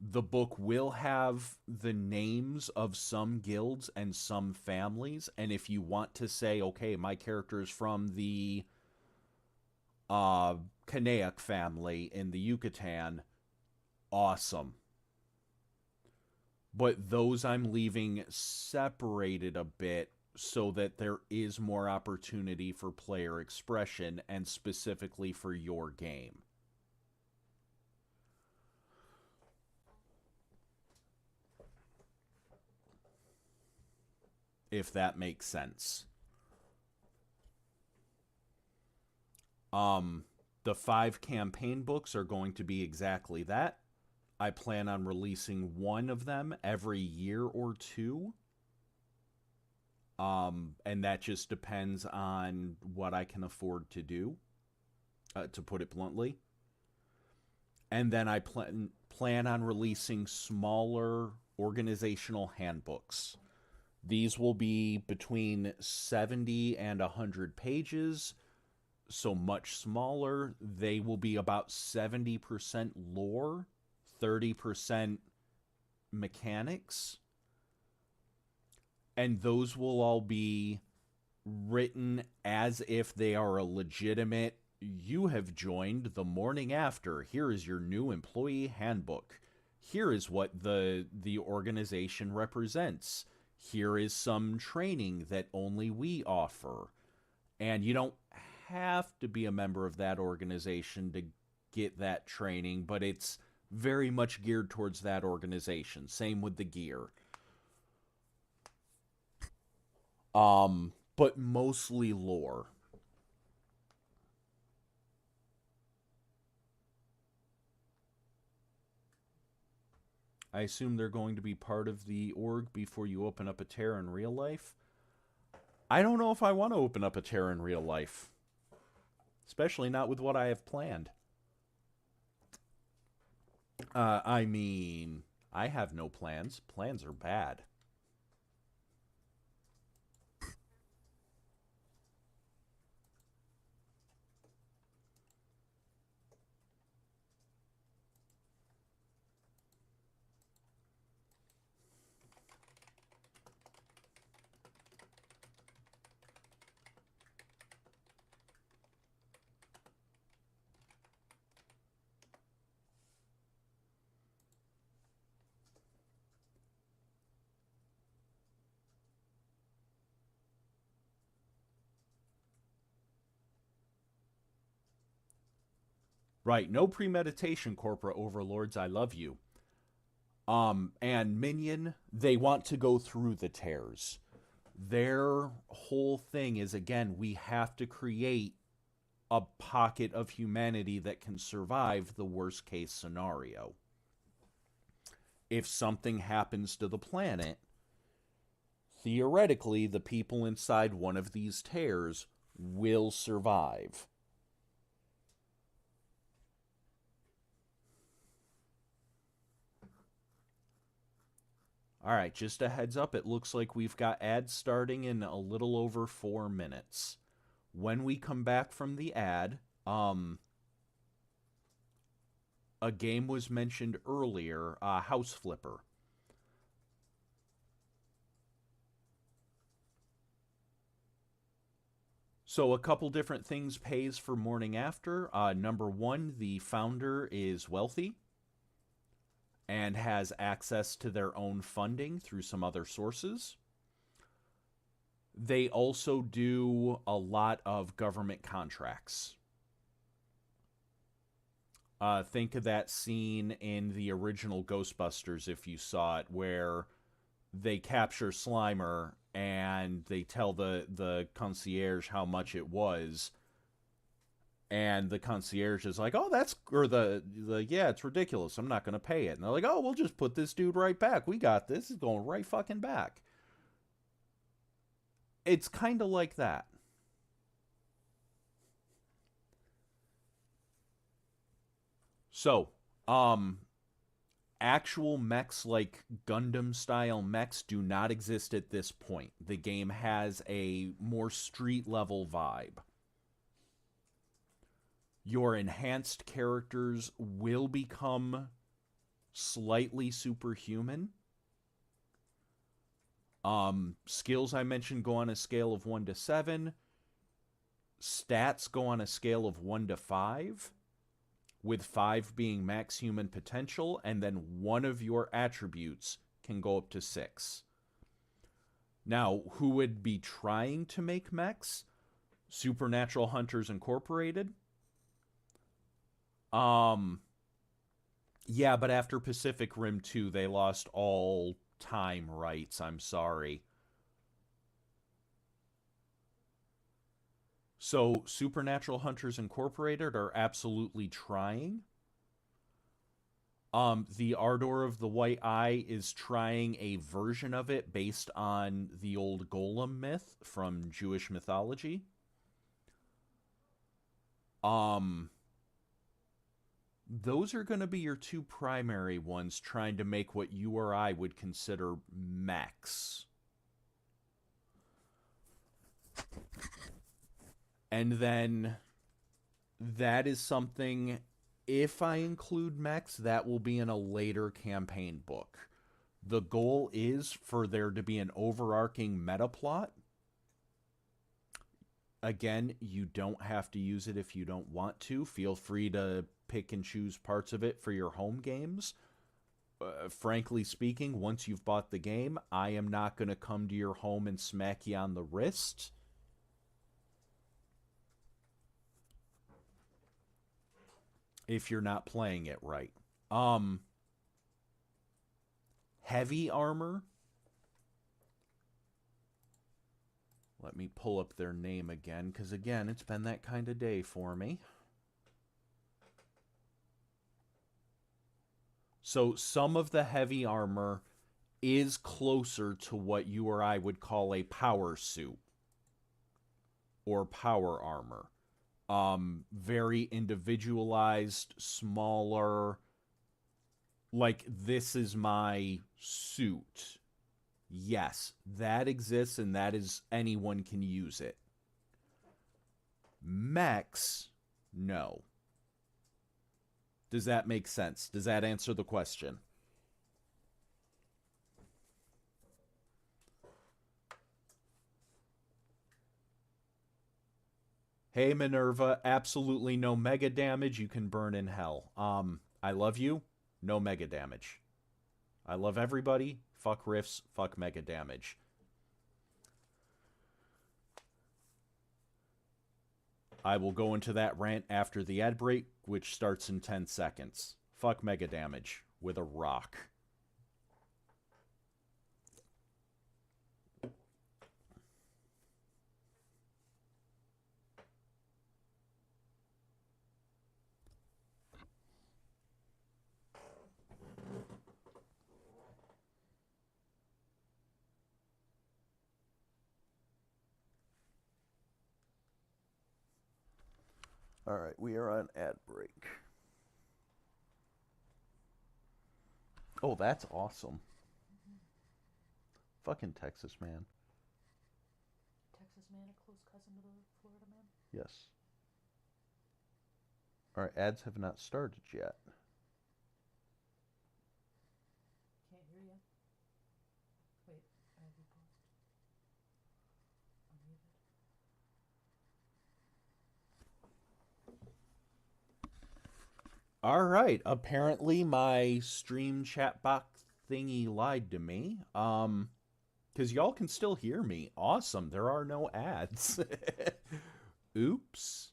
The book will have the names of some guilds and some families, and if you want to say, okay, my character is from the Kanaic family in the Yucatan, awesome. But those I'm leaving separated a bit so that there is more opportunity for player expression and specifically for your game. If that makes sense. The 5 campaign books are going to be exactly that. I plan on releasing one of them every year or two. And that just depends on what I can afford to do, to put it bluntly. And then I plan on releasing smaller organizational handbooks. These will be between 70 and 100 pages, so much smaller. They will be about 70% lore, 30% mechanics. And those will all be written as if they are a legitimate, you have joined the morning after. Here is your new employee handbook. Here is what the organization represents. Here is some training that only we offer. And you don't have to be a member of that organization to get that training, but it's very much geared towards that organization. Same with the gear. But mostly lore. I assume they're going to be part of the org before you open up a tear in real life. I don't know if I want to open up a tear in real life. Especially not with what I have planned. I mean, I have no plans. Plans are bad. Right, no premeditation, corporate overlords. I love you. And Minion, they want to go through the tears. Their whole thing is, again, we have to create a pocket of humanity that can survive the worst case scenario. If something happens to the planet, theoretically, the people inside one of these tears will survive. All right, just a heads up, it looks like we've got ads starting in a little over 4 minutes. When we come back from the ad, a game was mentioned earlier, House Flipper. So a couple different things pays for Morning After. Number one, the founder is wealthy and has access to their own funding through some other sources. They also do a lot of government contracts. Think of that scene in the original Ghostbusters, if you saw it, where they capture Slimer and they tell the concierge how much it was. And the concierge is like, oh, that's, or yeah, it's ridiculous. I'm not going to pay it. And they're like, oh, we'll just put this dude right back. We got this. It's going right fucking back. It's kind of like that. So, actual mechs like Gundam style mechs do not exist at this point. The game has a more street level vibe. Your enhanced characters will become slightly superhuman. Skills I mentioned go on a scale of 1 to 7. Stats go on a scale of 1 to 5, with 5 being max human potential, and then one of your attributes can go up to 6. Now, who would be trying to make mechs? Supernatural Hunters Incorporated. Yeah, but after Pacific Rim 2, they lost all time rights. I'm sorry. So, Supernatural Hunters Incorporated are absolutely trying. The Ardor of the White Eye is trying a version of it based on the old Golem myth from Jewish mythology. Those are going to be your two primary ones trying to make what you or I would consider mechs. And then that is something, if I include mechs, that will be in a later campaign book. The goal is for there to be an overarching meta plot. Again, you don't have to use it if you don't want to. Feel free to pick and choose parts of it for your home games. Frankly speaking, once you've bought the game, I am not going to come to your home and smack you on the wrist. If you're not playing it right. Heavy armor. Let me pull up their name again, because again, it's been that kind of day for me. So some of the heavy armor is closer to what you or I would call a power suit or power armor. Very individualized, smaller, like this is my suit. Yes, that exists, and that is, anyone can use it. Mechs, no. Does that make sense? Does that answer the question? Hey, Minerva, absolutely no mega damage. You can burn in hell. I love you. No mega damage. I love everybody. Fuck riffs. Fuck mega damage. I will go into that rant after the ad break, which starts in 10 seconds. Fuck mega damage with a rock. All right, we are on ad break. Oh, that's awesome. Fucking Texas man. Texas man, a close cousin to the Florida man? Yes. Our ads have not started yet. Can't hear you. Wait, I have you paused. Unmuted. All right. Apparently, my stream chat box thingy lied to me. Because y'all can still hear me. Awesome. There are no ads. Oops.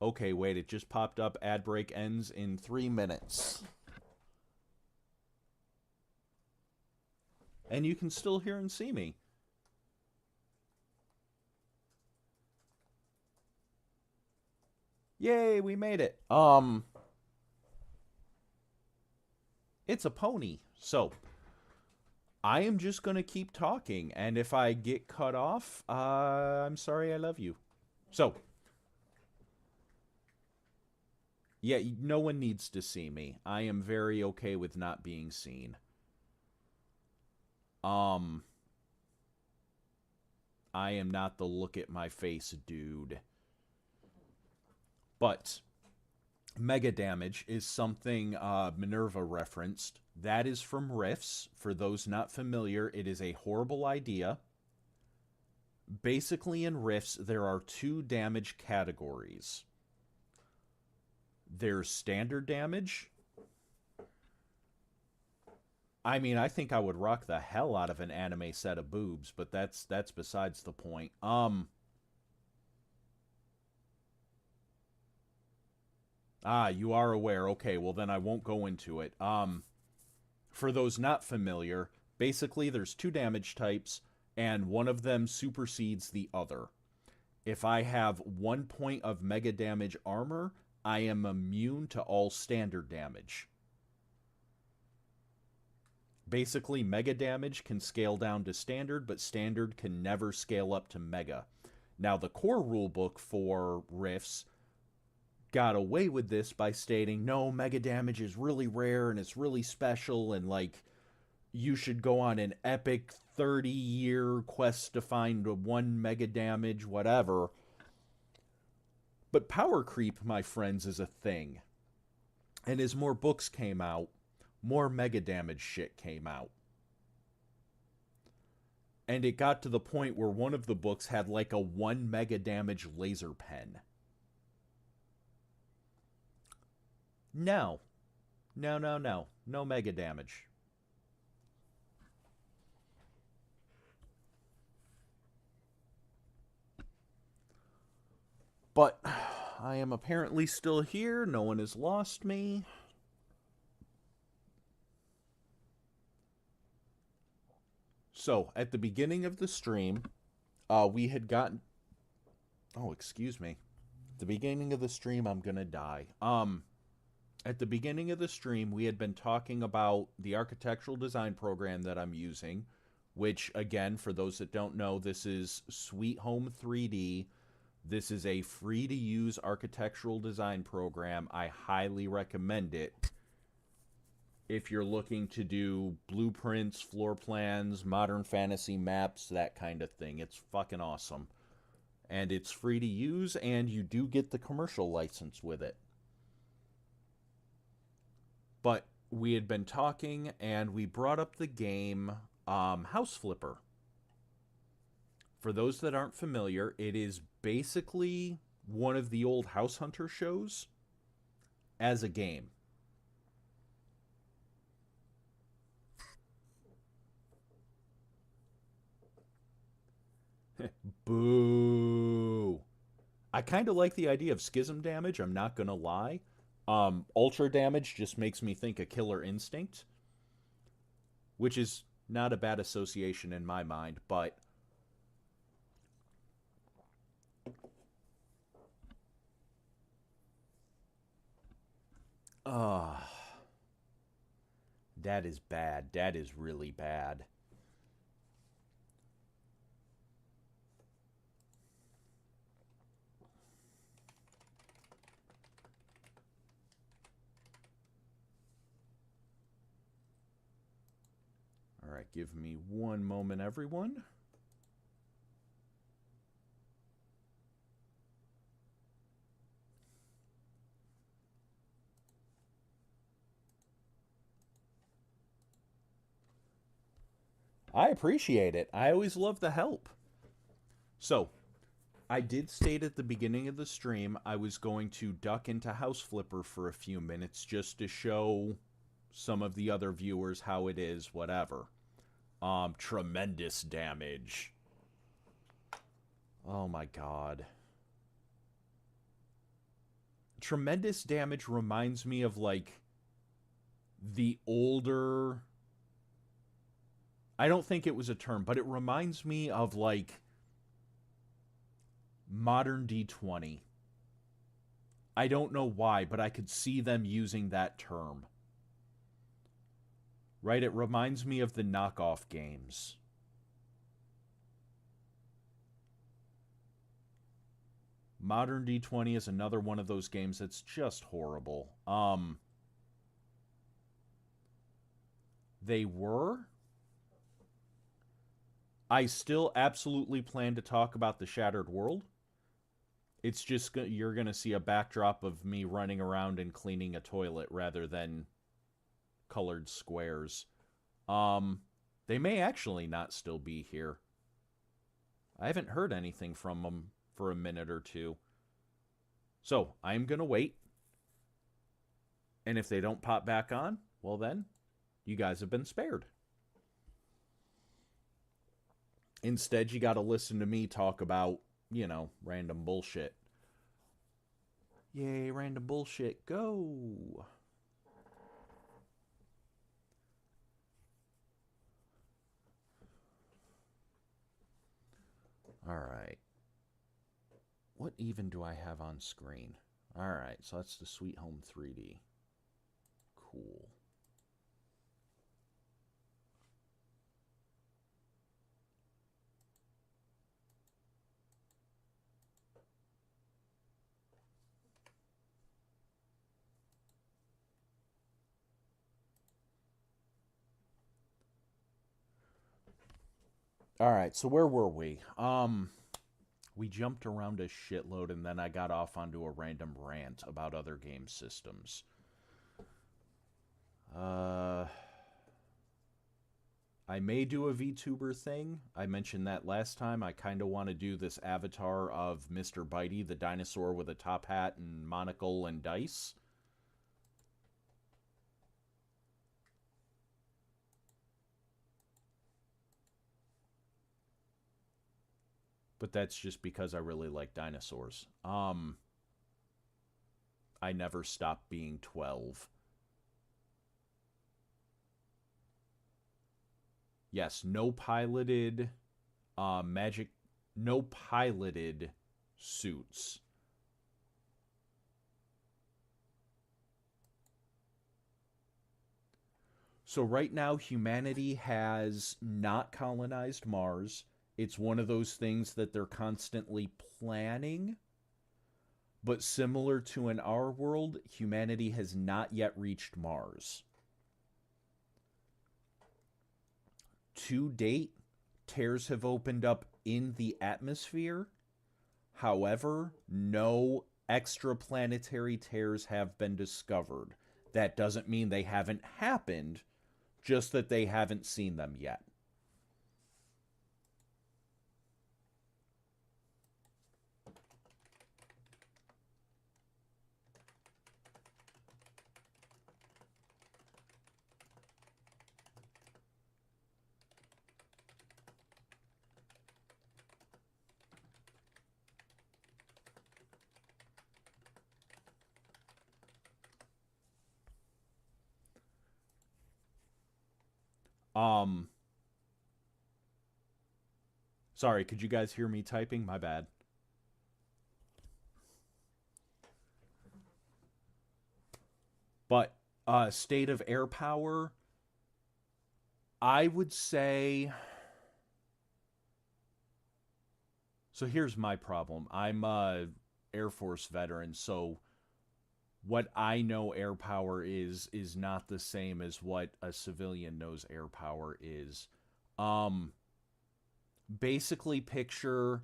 Okay, wait. It just popped up. Ad break ends in 3 minutes. And you can still hear and see me. Yay, we made it. It's a pony. So, I am just going to keep talking. And if I get cut off, I'm sorry, I love you. So, Yeah, no one needs to see me. I am very okay with not being seen. I am not the look at my face dude. But mega damage is something Minerva referenced. That is from Rifts. For those not familiar, it is a horrible idea. Basically, in Rifts, there are 2 damage categories. There's standard damage. I mean, I think I would rock the hell out of an anime set of boobs, but that's besides the point. You are aware. Okay, well then I won't go into it. For those not familiar, basically there's 2 damage types, and one of them supersedes the other. If I have 1 point of mega damage armor, I am immune to all standard damage. Basically, mega damage can scale down to standard, but standard can never scale up to mega. Now, the core rulebook for Rifts got away with this by stating, no, mega damage is really rare and it's really special, and like, you should go on an epic 30-year quest to find 1 mega damage, whatever. But power creep, my friends, is a thing. And as more books came out, more mega damage shit came out. And it got to the point where one of the books had like a 1 mega damage laser pen. No. No mega damage. But I am apparently still here. No one has lost me. So, at the beginning of the stream, we had gotten... Oh, excuse me. At the beginning of the stream, I'm gonna die. At the beginning of the stream, we had been talking about the architectural design program that I'm using, which, again, for those that don't know, this is Sweet Home 3D. This is a free-to-use architectural design program. I highly recommend it if you're looking to do blueprints, floor plans, modern fantasy maps, that kind of thing. It's fucking awesome. And it's free to use, and you do get the commercial license with it. But we had been talking, and we brought up the game House Flipper. For those that aren't familiar, it is basically one of the old House Hunter shows as a game. Boo. I kind of like the idea of schism damage, I'm not going to lie. Ultra damage just makes me think of Killer Instinct, which is not a bad association in my mind, but that is bad. That is really bad. All right, give me one moment, everyone. I appreciate it. I always love the help. So, I did state at the beginning of the stream I was going to duck into House Flipper for a few minutes just to show some of the other viewers how it is, whatever. Tremendous damage. Oh my god. Tremendous damage reminds me of, like, the older... I don't think it was a term, but it reminds me of, like, modern D20. I don't know why, but I could see them using that term. Right? It reminds me of the knockoff games. Modern D20 is another one of those games that's just horrible. They were. I still absolutely plan to talk about the Shattered World. It's just you're going to see a backdrop of me running around and cleaning a toilet rather than colored squares. They may actually not still be here. I haven't heard anything from them for a minute or two. So, I'm going to wait. And if they don't pop back on, well then, you guys have been spared. Instead, you got to listen to me talk about, you know, random bullshit. Yay, random bullshit, go! Alright. What even do I have on screen? Alright, so that's the Sweet Home 3D. Cool. Alright, so where were we? We jumped around a shitload and then I got off onto a random rant about other game systems. I may do a VTuber thing. I mentioned that last time. I kind of want to do this avatar of Mr. Bitey, the dinosaur with a top hat and monocle and dice. But that's just because I really like dinosaurs. I never stopped being 12. Yes, no piloted no piloted suits. So right now, humanity has not colonized Mars. It's one of those things that they're constantly planning. But similar to in our world, humanity has not yet reached Mars. To date, tears have opened up in the atmosphere. However, no extraplanetary tears have been discovered. That doesn't mean they haven't happened, just that they haven't seen them yet. Sorry, could you guys hear me typing? My bad. But state of air power, I would say. So here's my problem. I'm a Air Force veteran, so what I know air power is not the same as what a civilian knows air power is. Basically picture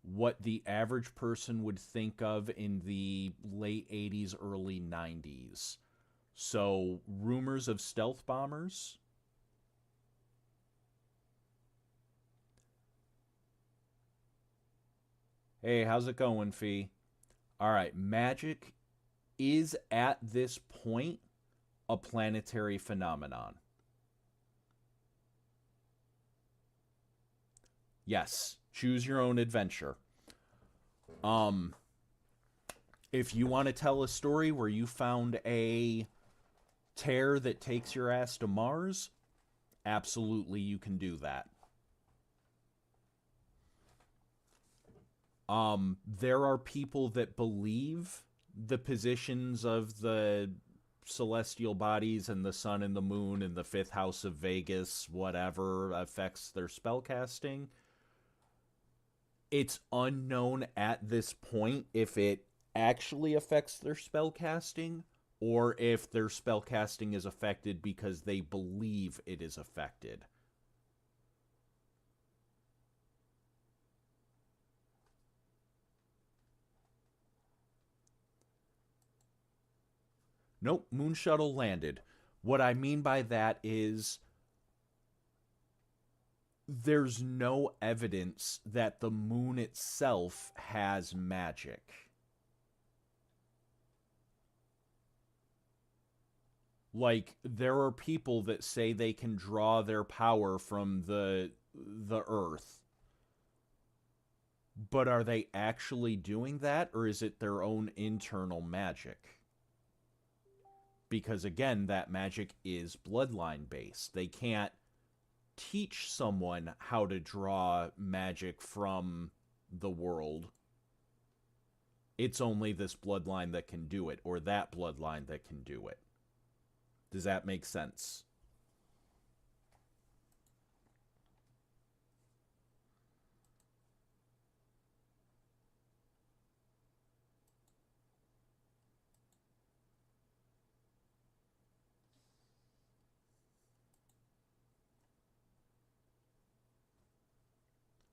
what the average person would think of in the late 80s, early 90s. So, rumors of stealth bombers. Hey, how's it going, Fee? Alright, magic is at this point a planetary phenomenon. Yes, choose your own adventure. If you want to tell a story where you found a tear that takes your ass to Mars, absolutely you can do that. There are people that believe the positions of the celestial bodies and the sun and the moon and the fifth house of Vegas, whatever, affects their spellcasting. It's unknown at this point if it actually affects their spell casting or if their spell casting is affected because they believe it is affected. Nope, Moon Shuttle landed. What I mean by that is there's no evidence that the moon itself has magic. Like, there are people that say they can draw their power from the earth. But are they actually doing that, or is it their own internal magic? Because again, that magic is bloodline based. They can't teach someone how to draw magic from the world. It's only this bloodline that can do it, or that bloodline that can do it. Does that make sense?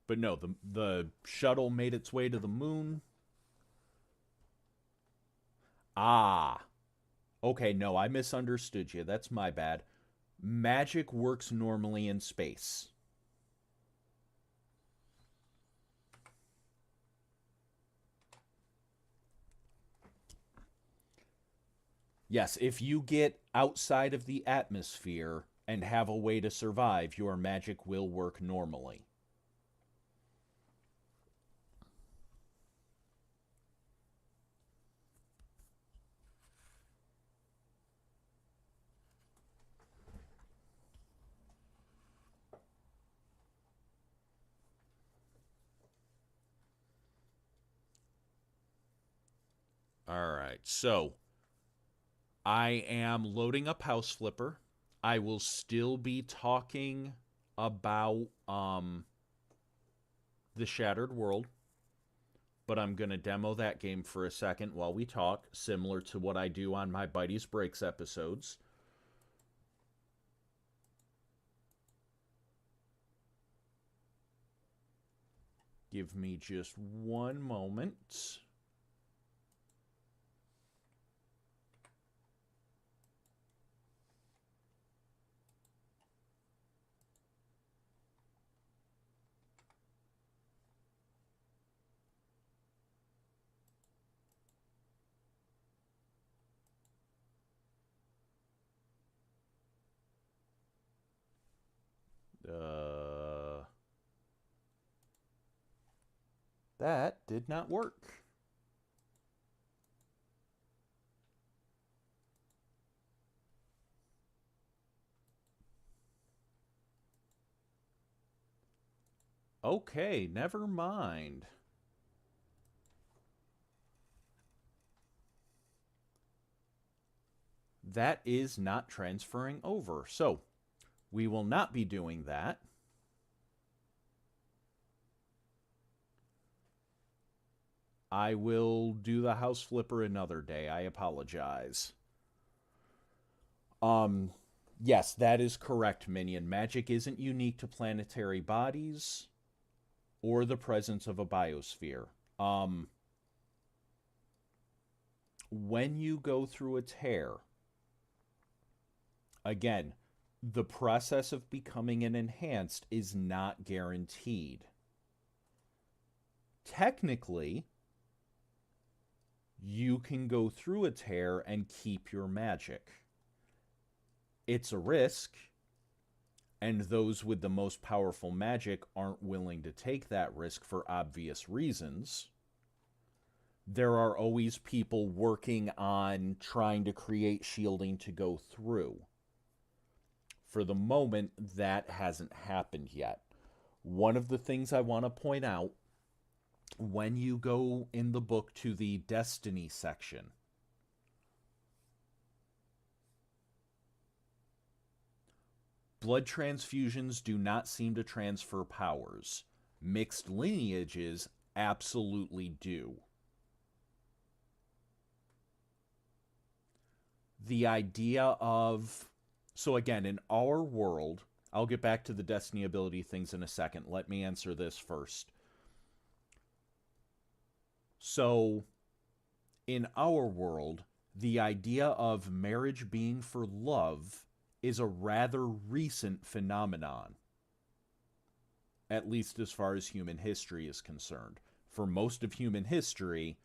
But no, the shuttle made its way to the moon. Ah. Okay, no, I misunderstood you. That's my bad. Magic works normally in space. Yes, if you get outside of the atmosphere and have a way to survive, your magic will work normally. All right, so I am loading up House Flipper. I will still be talking about the Shattered World, but I'm going to demo that game for a second while we talk, similar to what I do on my Bitey's Breaks episodes. Give me just one moment. That did not work. Okay, never mind. That is not transferring over. So, we will not be doing that. I will do the House Flipper another day. I apologize. Yes, that is correct, Minion. Magic isn't unique to planetary bodies or the presence of a biosphere. When you go through a tear, again, the process of becoming an enhanced is not guaranteed. Technically, you can go through a tear and keep your magic. It's a risk, and those with the most powerful magic aren't willing to take that risk for obvious reasons. There are always people working on trying to create shielding to go through. For the moment, that hasn't happened yet. One of the things I want to point out, when you go in the book to the Destiny section, blood transfusions do not seem to transfer powers. Mixed lineages absolutely do. The idea of, so again, in our world, I'll get back to the destiny ability things in a second. Let me answer this first. So, in our world, the idea of marriage being for love is a rather recent phenomenon, at least as far as human history is concerned. For most of human history,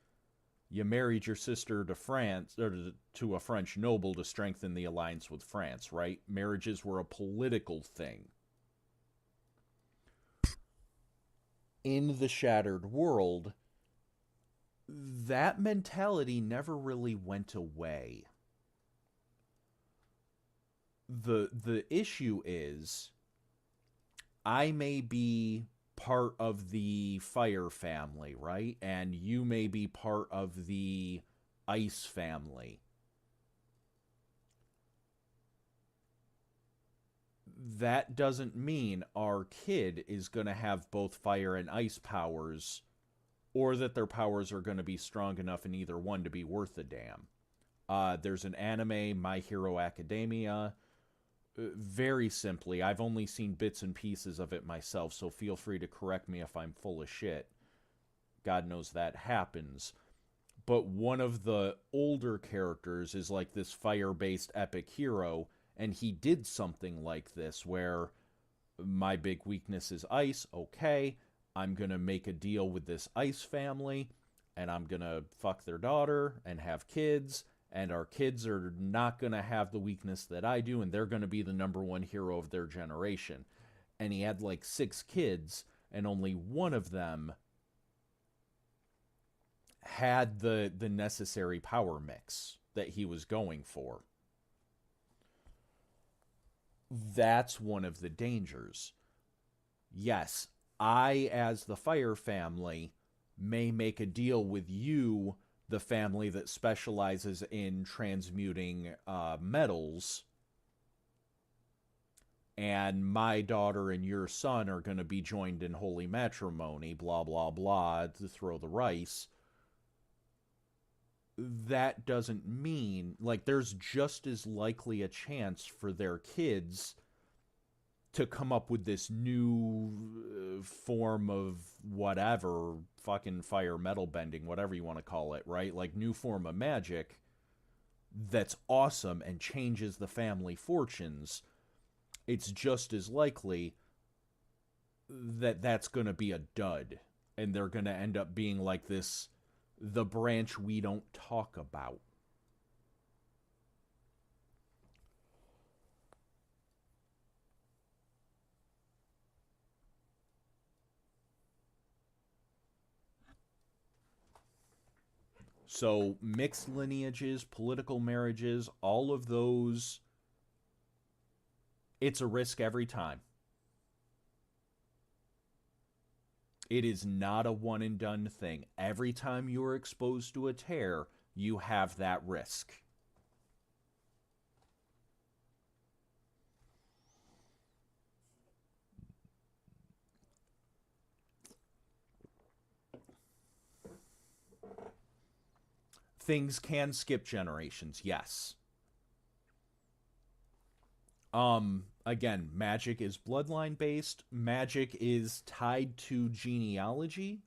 you married your sister to France, or to a French noble to strengthen the alliance with France, right? Marriages were a political thing. In the Shattered World, that mentality never really went away. The issue is, I may be part of the fire family, right? And you may be part of the ice family. That doesn't mean our kid is going to have both fire and ice powers, or that their powers are going to be strong enough in either one to be worth a damn. There's an anime, My Hero Academia. Very simply, I've only seen bits and pieces of it myself, so feel free to correct me if I'm full of shit. God knows that happens. But one of the older characters is like this fire-based epic hero, and he did something like this, where my big weakness is ice. Okay, I'm going to make a deal with this ice family, and I'm going to fuck their daughter and have kids, and our kids are not going to have the weakness that I do, and they're going to be the number one hero of their generation. And he had like 6 kids, and only one of them had the necessary power mix that he was going for. That's one of the dangers. Yes, I, as the fire family, may make a deal with you, the family that specializes in transmuting metals, and my daughter and your son are going to be joined in holy matrimony, blah, blah, blah, to throw the rice. That doesn't mean, like, there's just as likely a chance for their kids to come up with this new form of whatever, fucking fire metal bending, whatever you want to call it, right? Like, new form of magic that's awesome and changes the family fortunes. It's just as likely that that's going to be a dud, and they're going to end up being like this, the branch we don't talk about. So, mixed lineages, political marriages, all of those, it's a risk every time. It is not a one and done thing. Every time you are exposed to a tear, you have that risk. Things can skip generations, yes. Again, magic is bloodline based. Magic is tied to genealogy,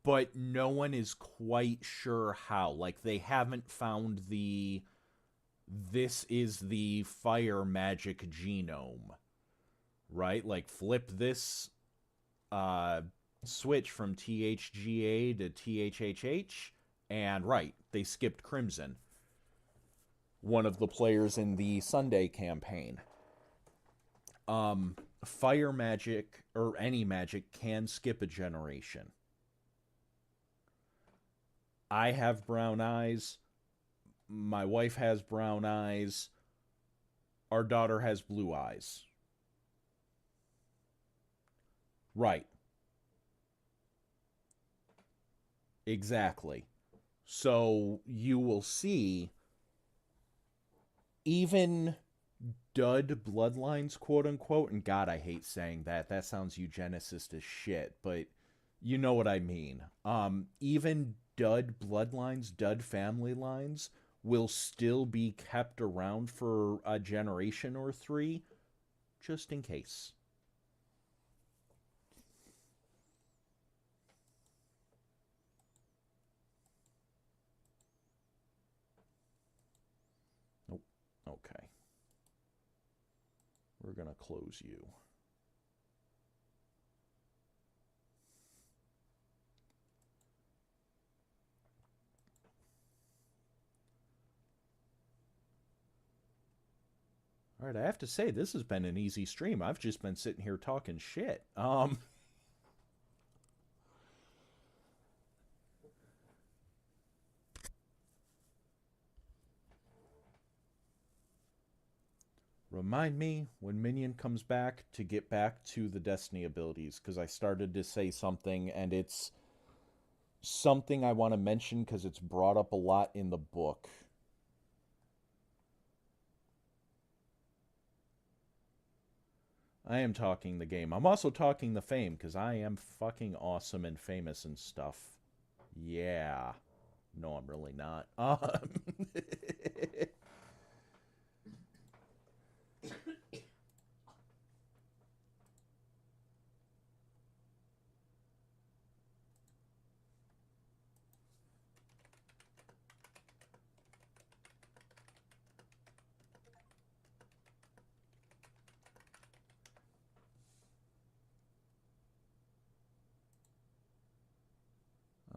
but no one is quite sure how. Like, they haven't found this is the fire magic genome, right? Like, flip this switch from THGA to THHH, and right, they skipped Crimson, one of the players in the Sunday campaign. Fire magic, or any magic, can skip a generation. I have brown eyes. My wife has brown eyes. Our daughter has blue eyes. Right. Exactly. So you will see, even dud bloodlines, quote unquote, and God, I hate saying that. That sounds eugenicist as shit, but you know what I mean. Even dud bloodlines, dud family lines will still be kept around for a generation or three, just in case. Nope. Okay. We're going to close you. All right, I have to say, this has been an easy stream. I've just been sitting here talking shit. Remind me when Minion comes back to get back to the Destiny abilities, because I started to say something, and it's something I want to mention because it's brought up a lot in the book. I am talking the game. I'm also talking the fame, because I am fucking awesome and famous and stuff. Yeah. No, I'm really not.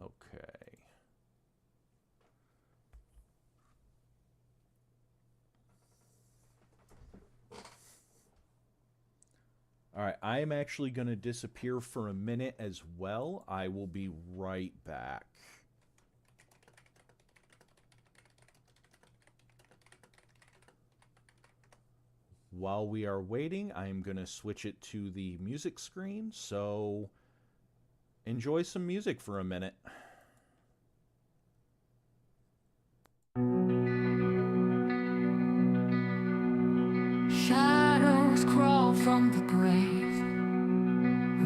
Okay. Alright, I am actually going to disappear for a minute as well. I will be right back. While we are waiting, I am going to switch it to the music screen, so enjoy some music for a minute. Shadows crawl from the grave,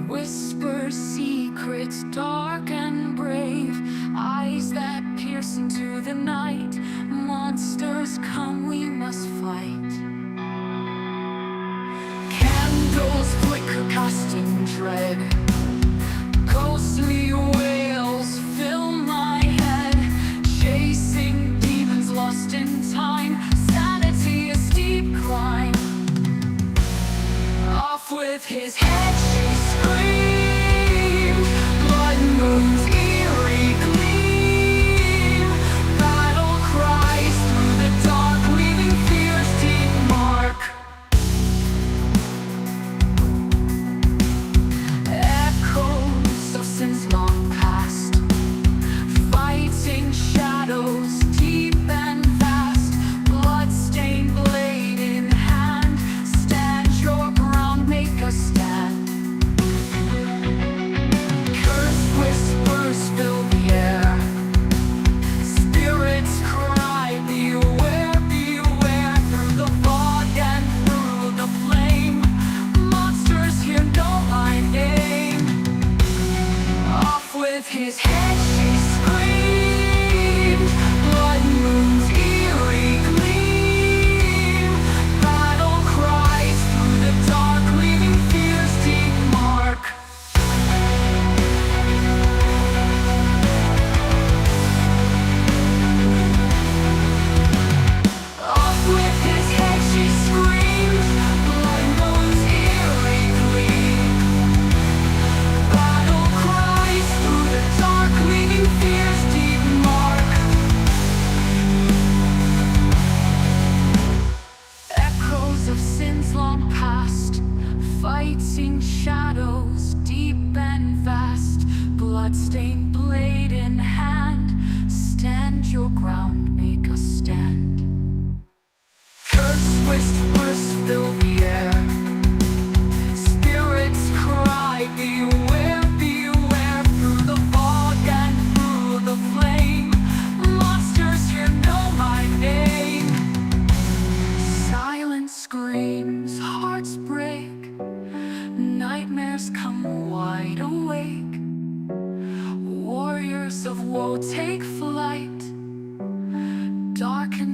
whisper secrets dark and brave, eyes that pierce into the night. Monsters come, we must fight. Candles flicker, casting dread. Ghostly wails fill my head, chasing demons lost in time. Sanity a steep climb. Off with his head, she screamed. Blood moon's eerie gleam. Battle cries through the dark, leaving fear's deep mark. Echoes of sins long past, fighting shadows deep and vast. Blood-stained blade in hand, stand your ground, make a stand.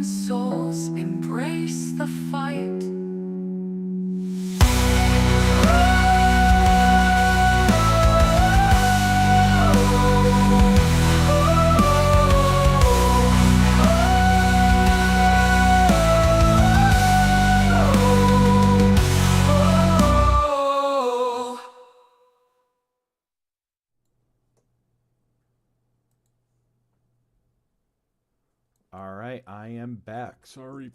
Broken souls embrace the fight. All right, I am back. Sorry.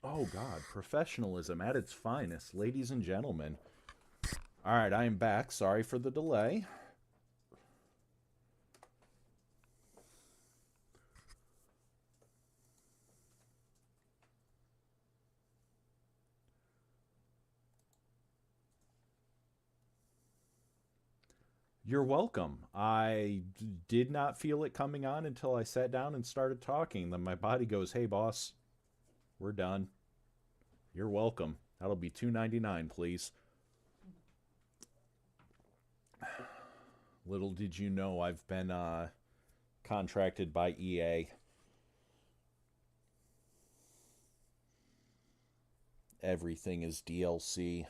Oh, God. Professionalism at its finest, ladies and gentlemen. All right, I am back. Sorry for the delay. You're welcome. I did not feel it coming on until I sat down and started talking. Then my body goes, "Hey, boss, we're done. You're welcome. That'll be $2.99, please." Little did you know I've been contracted by EA. Everything is DLC,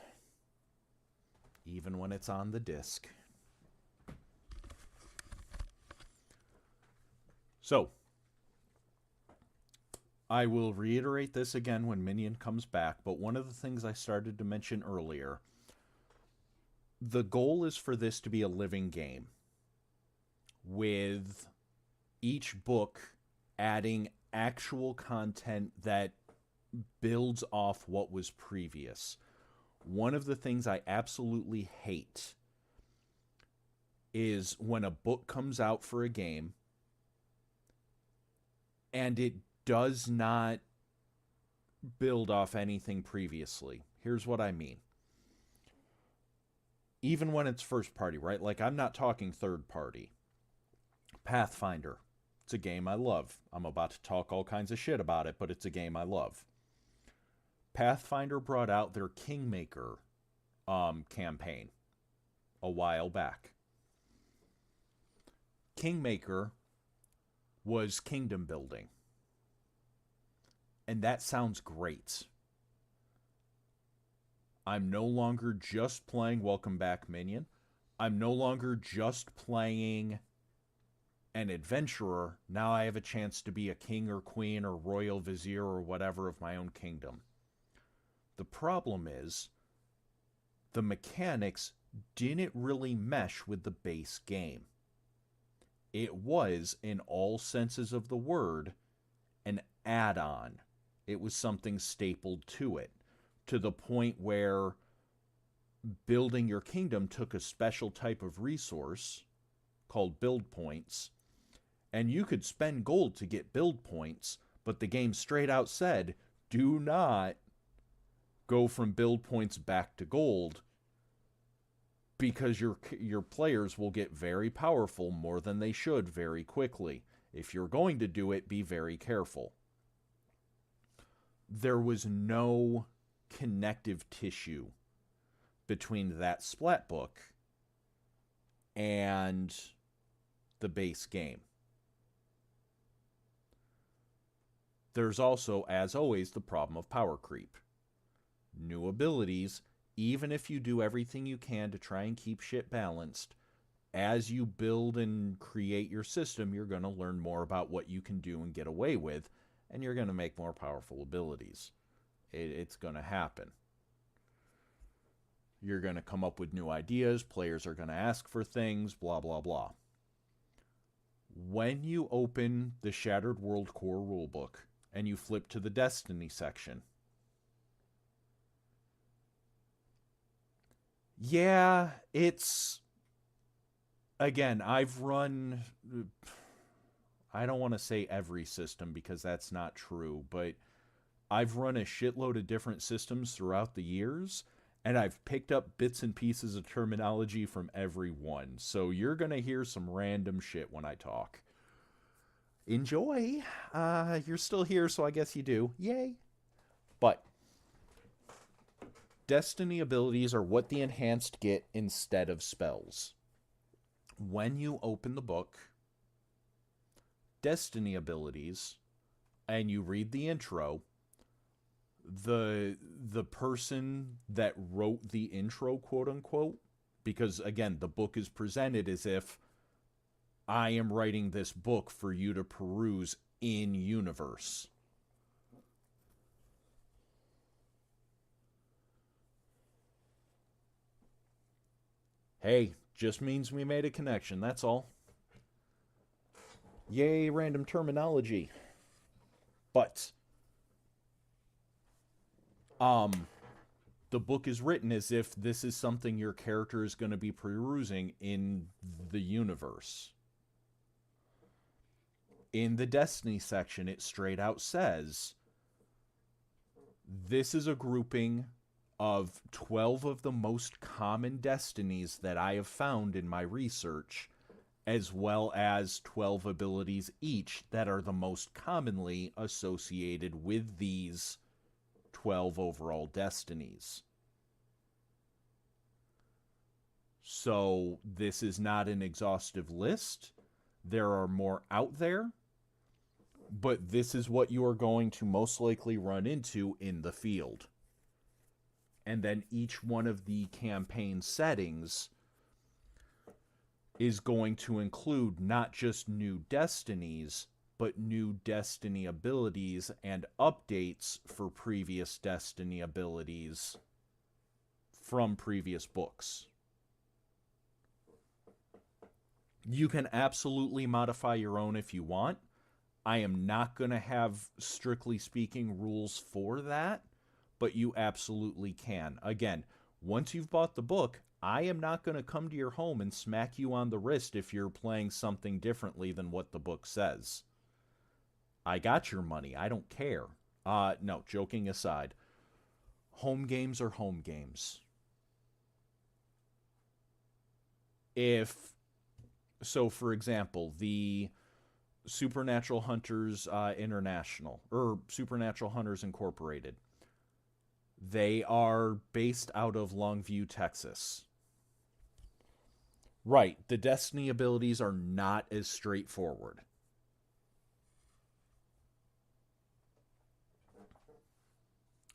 even when it's on the disc. So, I will reiterate this again when Minion comes back, but one of the things I started to mention earlier, the goal is for this to be a living game, with each book adding actual content that builds off what was previous. One of the things I absolutely hate is when a book comes out for a game and it does not build off anything previously. Here's what I mean. Even when it's first party, right? Like, I'm not talking third party. Pathfinder. It's a game I love. I'm about to talk all kinds of shit about it, but it's a game I love. Pathfinder brought out their Kingmaker campaign a while back. Kingmaker was kingdom building. And that sounds great. I'm no longer just playing Welcome Back Minion. I'm no longer just playing an adventurer. Now I have a chance to be a king or queen or royal vizier or whatever of my own kingdom. The problem is, the mechanics didn't really mesh with the base game. It was, in all senses of the word, an add-on. It was something stapled to it, to the point where building your kingdom took a special type of resource called build points, and you could spend gold to get build points, but the game straight out said, do not go from build points back to gold, because your players will get very powerful, more than they should, very quickly. If you're going to do it, be very careful. There was no connective tissue between that splat book and the base game. There's also, as always, the problem of power creep. New abilities, even if you do everything you can to try and keep shit balanced, as you build and create your system, you're going to learn more about what you can do and get away with, and you're going to make more powerful abilities. It's going to happen. You're going to come up with new ideas, players are going to ask for things, blah, blah, blah. When you open the Shattered World Core rulebook and you flip to the Destiny section, yeah, it's... Again, I've run... I don't want to say every system because that's not true, but I've run a shitload of different systems throughout the years, and I've picked up bits and pieces of terminology from every one. So you're going to hear some random shit when I talk. Enjoy. You're still here, so I guess you do. Yay. But Destiny abilities are what the enhanced get instead of spells. When you open the book, destiny abilities and you read the intro, the person that wrote the intro, quote unquote, because again, the book is presented as if I am writing this book for you to peruse in universe. Hey, just means we made a connection, that's all. Yay, random terminology. But the book is written as if this is something your character is going to be perusing in the universe. In the Destiny section, it straight out says, this is a grouping of 12 of the most common destinies that I have found in my research, as well as 12 abilities each that are the most commonly associated with these 12 overall destinies. So this is not an exhaustive list. There are more out there, but this is what you are going to most likely run into in the field. And then each one of the campaign settings is going to include not just new destinies, but new destiny abilities and updates for previous destiny abilities from previous books. You can absolutely modify your own if you want. I am not going to have, strictly speaking, rules for that, but you absolutely can. Again, once you've bought the book, I am not going to come to your home and smack you on the wrist if you're playing something differently than what the book says. I got your money. I don't care. No, joking aside. Home games are home games. So, for example, the Supernatural Hunters International, or Supernatural Hunters Incorporated, they are based out of Longview, Texas. Right, the Destiny abilities are not as straightforward.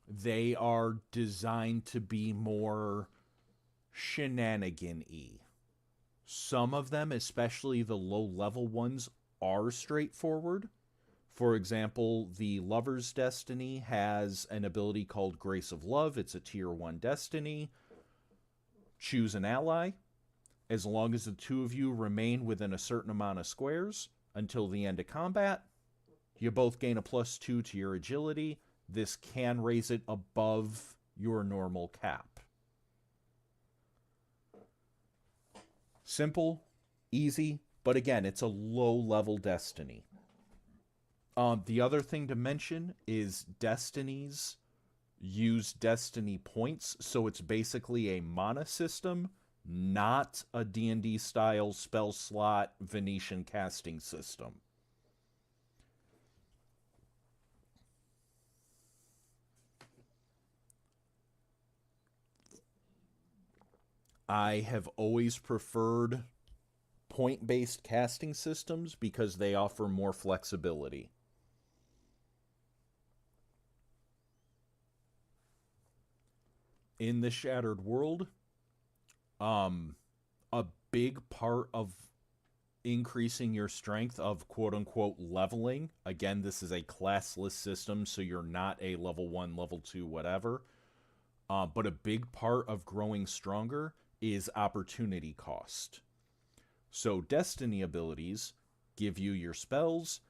They are designed to be more shenanigan-y. Some of them, especially the low-level ones, are straightforward. For example, the Lover's Destiny has an ability called Grace of Love. It's a Tier 1 Destiny. Choose an ally. As long as the two of you remain within a certain amount of squares until the end of combat, you both gain a +2 to your agility. This can raise it above your normal cap. Simple, easy, but again, it's a low-level destiny. The other thing to mention is destinies use destiny points, so it's basically a mana system, not a D&D style spell slot Venetian casting system. I have always preferred point-based casting systems because they offer more flexibility. In the Shattered World, a big part of increasing your strength of quote-unquote leveling, again, this is a classless system, so you're not a level 1, level 2, whatever, but a big part of growing stronger is opportunity cost. So destiny abilities give you your spells,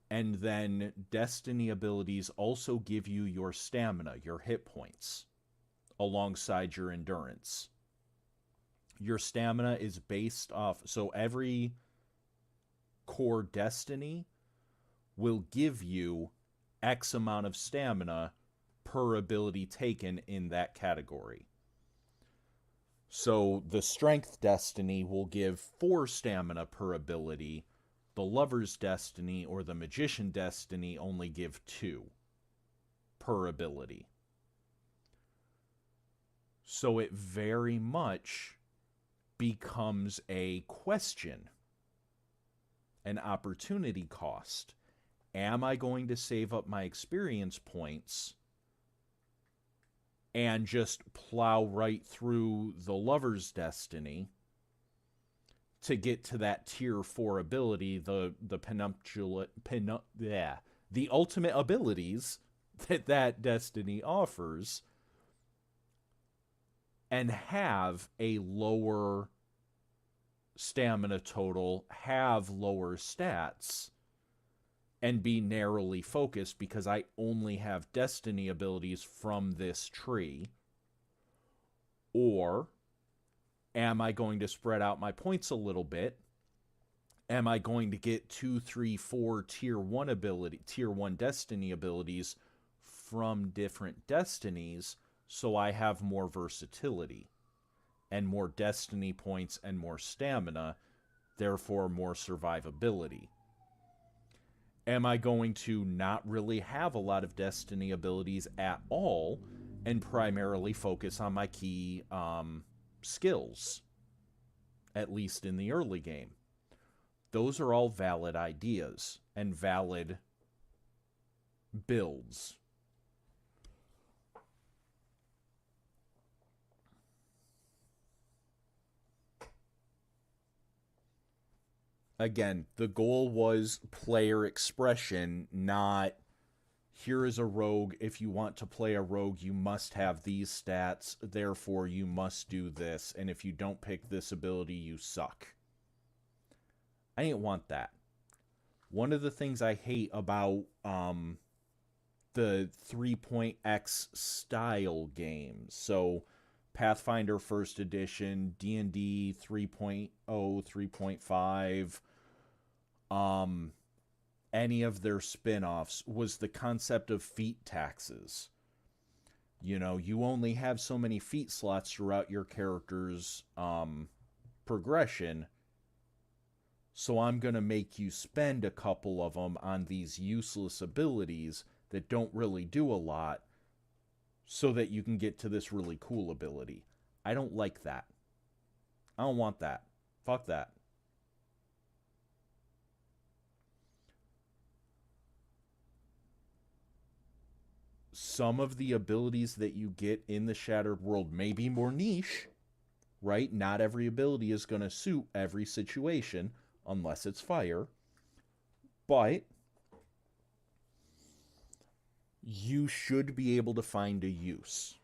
and then destiny abilities also give you your stamina, your hit points, alongside your endurance. Your stamina is based off, so every core destiny will give you X amount of stamina per ability taken in that category. So the Strength Destiny will give 4 stamina per ability. The Lover's Destiny or the Magician Destiny only give 2 per ability. So it very much becomes a question an opportunity cost. Am I going to save up my experience points and just plow right through the Lover's Destiny to get to that tier 4 ability, the ultimate abilities that Destiny offers, and have a lower stamina total, have lower stats, and be narrowly focused because I only have Destiny abilities from this tree? Or am I going to spread out my points a little bit? Am I going to get 2, 3, 4 tier 1 Destiny abilities from different Destinies so I have more versatility and more Destiny points and more stamina, therefore more survivability? Am I going to not really have a lot of Destiny abilities at all and primarily focus on my key skills, at least in the early game? Those are all valid ideas and valid builds. Again, the goal was player expression, not here is a rogue. If you want to play a rogue, you must have these stats. Therefore, you must do this. And if you don't pick this ability, you suck. I didn't want that. One of the things I hate about the 3.x style games, so Pathfinder 1st Edition, D&D 3.0, 3.5, any of their spin-offs, was the concept of feat taxes. You know, you only have so many feat slots throughout your character's progression, so I'm going to make you spend a couple of them on these useless abilities that don't really do a lot so that you can get to this really cool ability. I don't like that. I don't want that. Fuck that. Some of the abilities that you get in the Shattered World may be more niche, right? Not every ability is going to suit every situation unless it's fire. But you should be able to find a use.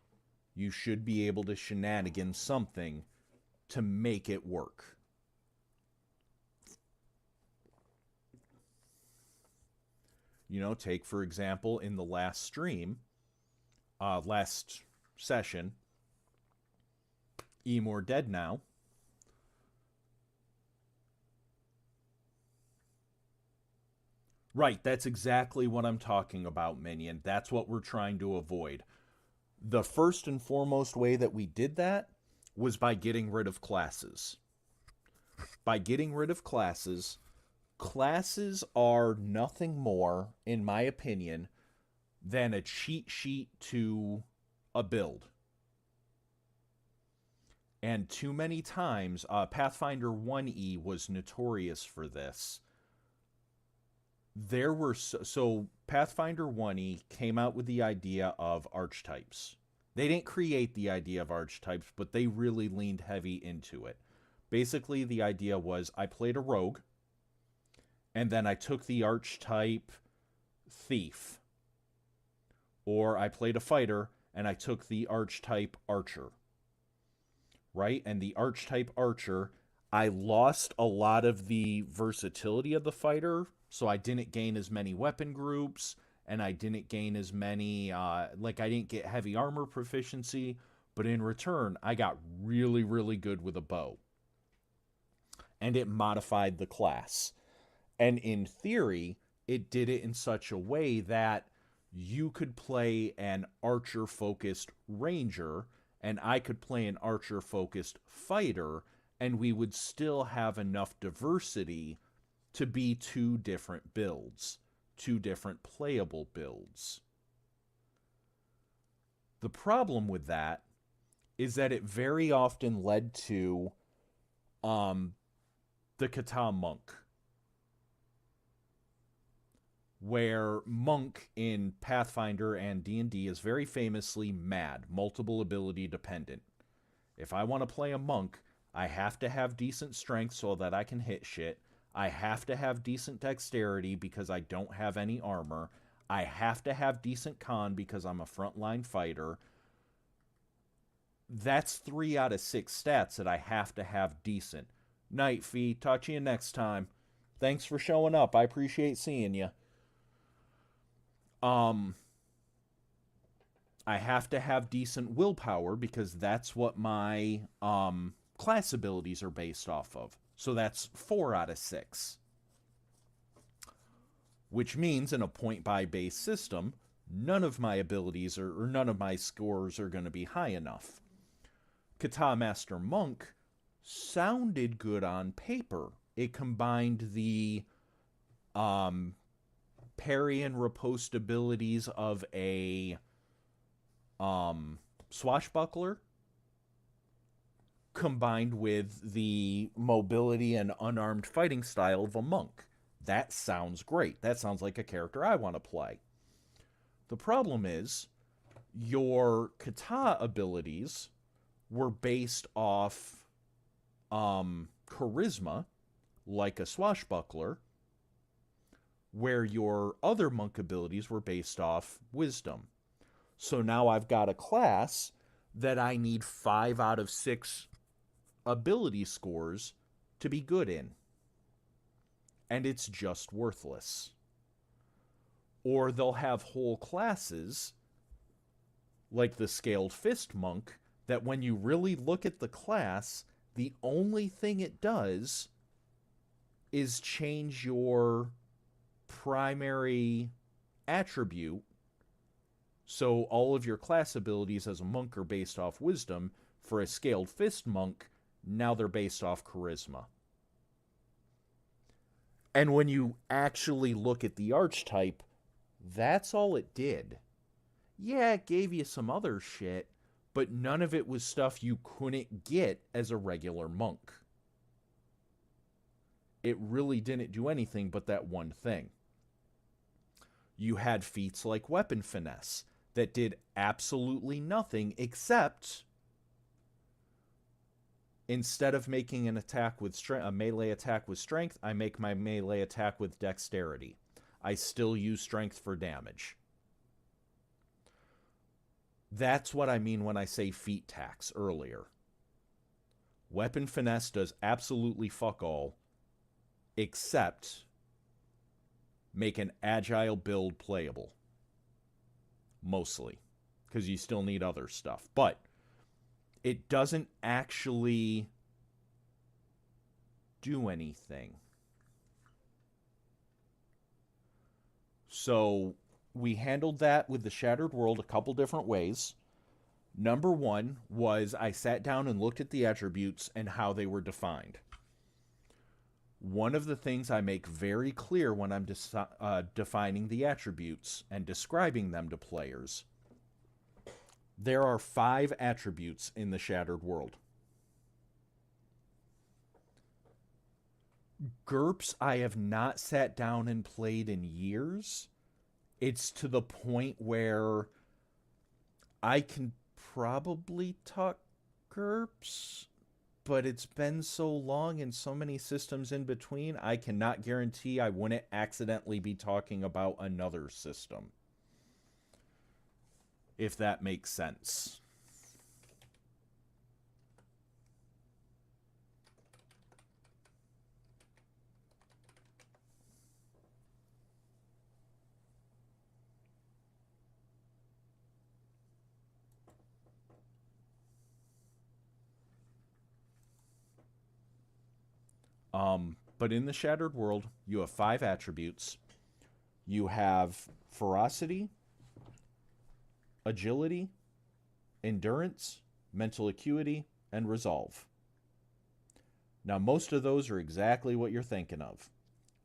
You should be able to shenanigan something to make it work. You know, take for example, in the last stream, last session, Emor Dead Now. Right, that's exactly what I'm talking about, Minion. That's what we're trying to avoid. The first and foremost way that we did that was by getting rid of classes. By getting rid of classes, classes are nothing more, in my opinion, than a cheat sheet to a build. And too many times, Pathfinder 1E was notorious for this. There were so Pathfinder 1E came out with the idea of archetypes. They didn't create the idea of archetypes, but they really leaned heavy into it. Basically, the idea was I played a rogue, and then I took the archetype thief. Or I played a fighter, and I took the archetype archer. Right? And the archetype archer, I lost a lot of the versatility of the fighter, so I didn't gain as many weapon groups, and I didn't gain as many, I didn't get heavy armor proficiency, but in return, I got really, really good with a bow. And it modified the class. And in theory, it did it in such a way that you could play an archer-focused ranger, and I could play an archer-focused fighter, and we would still have enough diversity to be two different builds, two different playable builds. The problem with that is that it very often led to the Kata monk. where monk in Pathfinder and D&D is very famously mad, multiple ability dependent. If I want to play a monk, I have to have decent strength so that I can hit shit. I have to have decent dexterity because I don't have any armor. I have to have decent con because I'm a frontline fighter. That's 3 out of 6 stats that I have to have decent. Night, Fee. Talk to you next time. Thanks for showing up. I appreciate seeing you. I have to have decent willpower because that's what my class abilities are based off of. So that's 4 out of 6. Which means in a point-by-base system, none of my abilities or none of my scores are going to be high enough. Kata Master Monk sounded good on paper. It combined the parry and riposte abilities of a swashbuckler combined with the mobility and unarmed fighting style of a monk. That sounds great. That sounds like a character I want to play. The problem is, your kata abilities were based off charisma, like a swashbuckler, where your other monk abilities were based off wisdom. So now I've got a class that I need 5 out of 6 ability scores to be good in. And it's just worthless. Or they'll have whole classes, like the Scaled Fist Monk, that when you really look at the class, the only thing it does is change your primary attribute. So all of your class abilities as a monk are based off wisdom. For a Scaled Fist Monk, now they're based off charisma. And when you actually look at the archetype, that's all it did. Yeah, it gave you some other shit, but none of it was stuff you couldn't get as a regular monk. It really didn't do anything but that one thing. You had feats like Weapon Finesse that did absolutely nothing except, instead of making an attack with a melee attack with strength, I make my melee attack with dexterity. I still use strength for damage. That's what I mean when I say feat tax earlier. Weapon Finesse does absolutely fuck all, except make an agile build playable. Mostly. Because you still need other stuff. But it doesn't actually do anything. So we handled that with the Shattered World a couple different ways. Number one was I sat down and looked at the attributes and how they were defined. One of the things I make very clear when I'm defining the attributes and describing them to players, there are 5 attributes in the Shattered World. GURPS I have not sat down and played in years. It's to the point where I can probably talk GURPS, but it's been so long and so many systems in between, I cannot guarantee I wouldn't accidentally be talking about another system. If that makes sense. But in the Shattered World, you have 5 attributes. You have ferocity, agility, endurance, mental acuity, and resolve. Now, most of those are exactly what you're thinking of.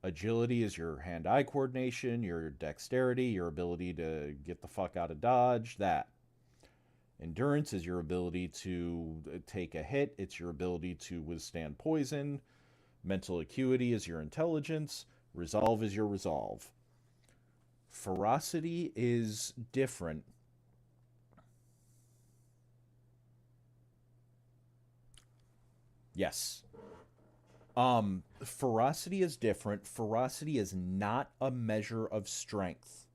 Agility is your hand-eye coordination, your dexterity, your ability to get the fuck out of dodge, that. Endurance is your ability to take a hit. It's your ability to withstand poison. Mental acuity is your intelligence. Resolve is your resolve. Ferocity is different. Yes. Ferocity is different. Ferocity is not a measure of strength.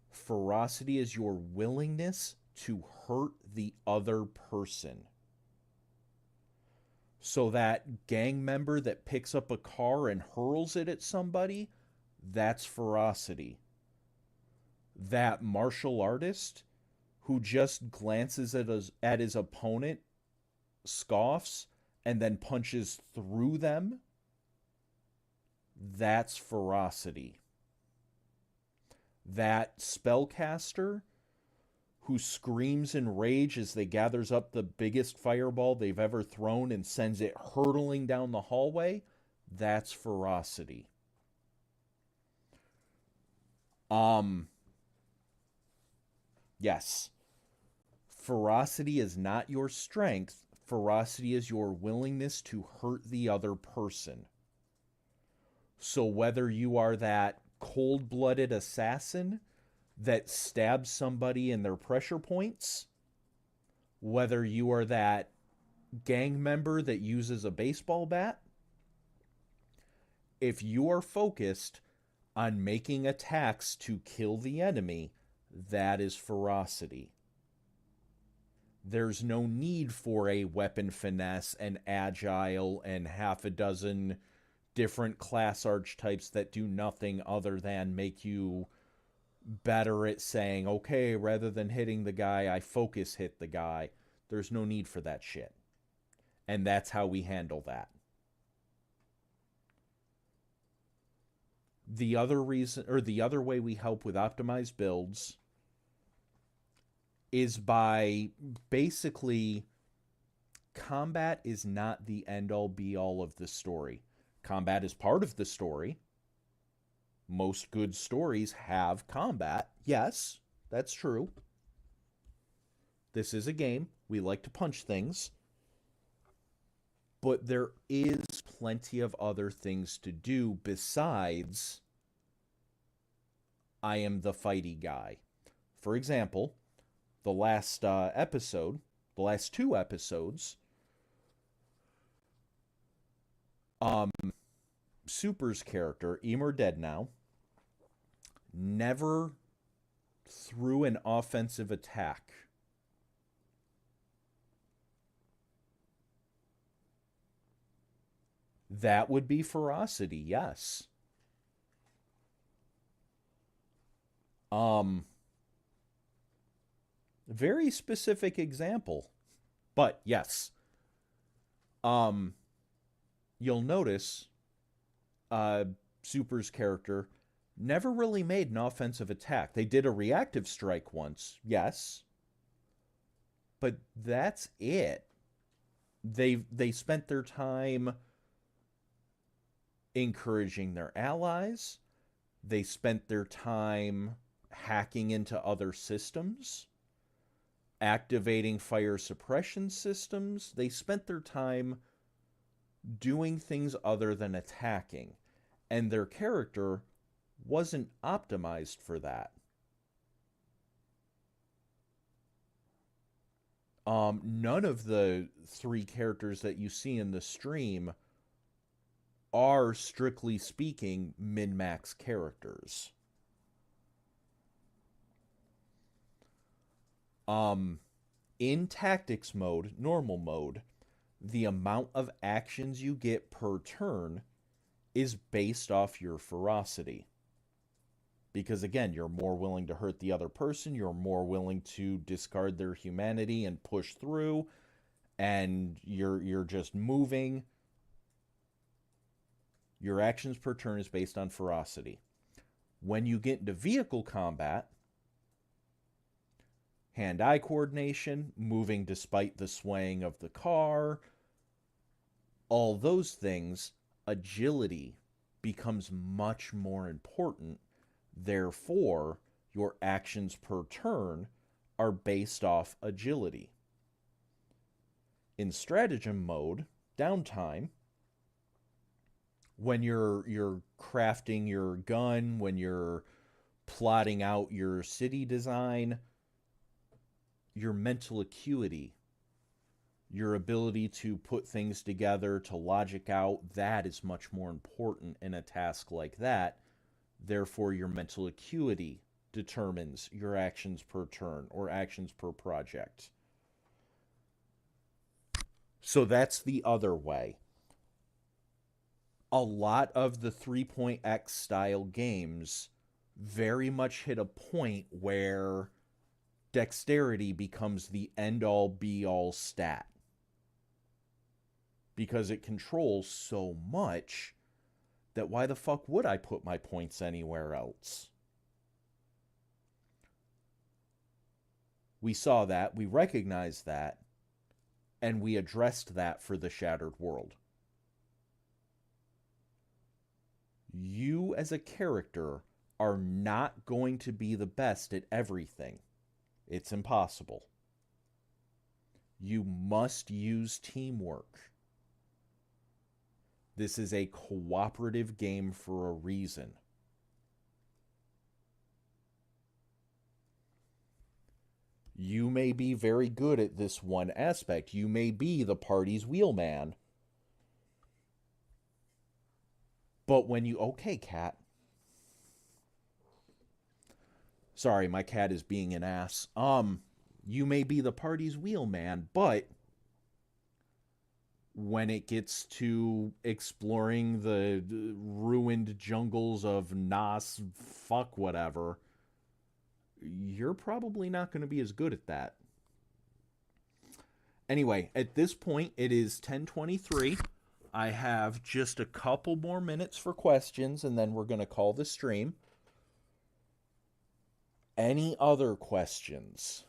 Ferocity is your willingness to hurt the other person. So that gang member that picks up a car and hurls it at somebody, that's ferocity. That martial artist who just glances at his opponent, scoffs, and then punches through them, that's ferocity. That spellcaster who screams in rage as they gathers up the biggest fireball they've ever thrown and sends it hurtling down the hallway, that's ferocity. Yes. Ferocity is not your strength. Ferocity is your willingness to hurt the other person. So whether you are that cold-blooded assassin that stabs somebody in their pressure points, whether you are that gang member that uses a baseball bat, if you are focused on making attacks to kill the enemy, that is ferocity. There's no need for a weapon finesse and agile and half a dozen different class archetypes that do nothing other than make you better at saying, okay, rather than hitting the guy, I focus hit the guy. There's no need for that shit. And that's how we handle that. The other reason, or the other way we help with optimized builds is by basically, combat is not the end-all be-all of the story. Combat is part of the story. Most good stories have combat. Yes, that's true. This is a game. We like to punch things. But there is plenty of other things to do besides I am the fighty guy. For example, the last episode, the last two episodes, Super's character, Emer Dead Now, never threw an offensive attack. That would be ferocity, yes. Very specific example. But yes. You'll notice Super's character never really made an offensive attack. They did a reactive strike once, yes. But that's it. They spent their time encouraging their allies. They spent their time hacking into other systems, activating fire suppression systems. They spent their time doing things other than attacking. And their character wasn't optimized for that. None of the three characters that you see in the stream are, strictly speaking, min-max characters. In tactics mode, normal mode, the amount of actions you get per turn is based off your ferocity. Because again, you're more willing to hurt the other person, you're more willing to discard their humanity and push through, and you're just moving. Your actions per turn is based on ferocity. When you get into vehicle combat, hand-eye coordination, moving despite the swaying of the car, all those things, agility becomes much more important. Therefore, your actions per turn are based off agility. In stratagem mode, downtime, when you're crafting your gun, when you're plotting out your city design, your mental acuity, your ability to put things together, to logic out, that is much more important in a task like that. Therefore, your mental acuity determines your actions per turn or actions per project. So that's the other way. A lot of the 3.x style games very much hit a point where dexterity becomes the end-all be-all stat, because it controls so much that why the fuck would I put my points anywhere else? We saw that, we recognized that, and we addressed that for the Shattered World. You as a character are not going to be the best at everything. It's impossible. You must use teamwork. This is a cooperative game for a reason. You may be very good at this one aspect. You may be the party's wheelman. But when you... Okay, cat. Sorry, my cat is being an ass. You may be the party's wheelman, but when it gets to exploring the ruined jungles of Nas, fuck whatever, you're probably not going to be as good at that. Anyway, at this point, it is 10:23. I have just a couple more minutes for questions, and then we're going to call the stream. Any other questions?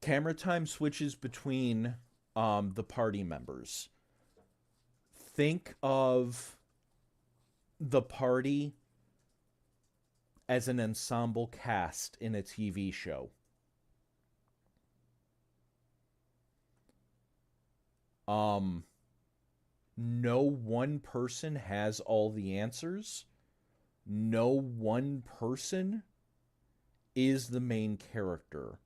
Camera time switches between the party members. Think of the party as an ensemble cast in a TV show. No one person has all the answers. No one person is the main character.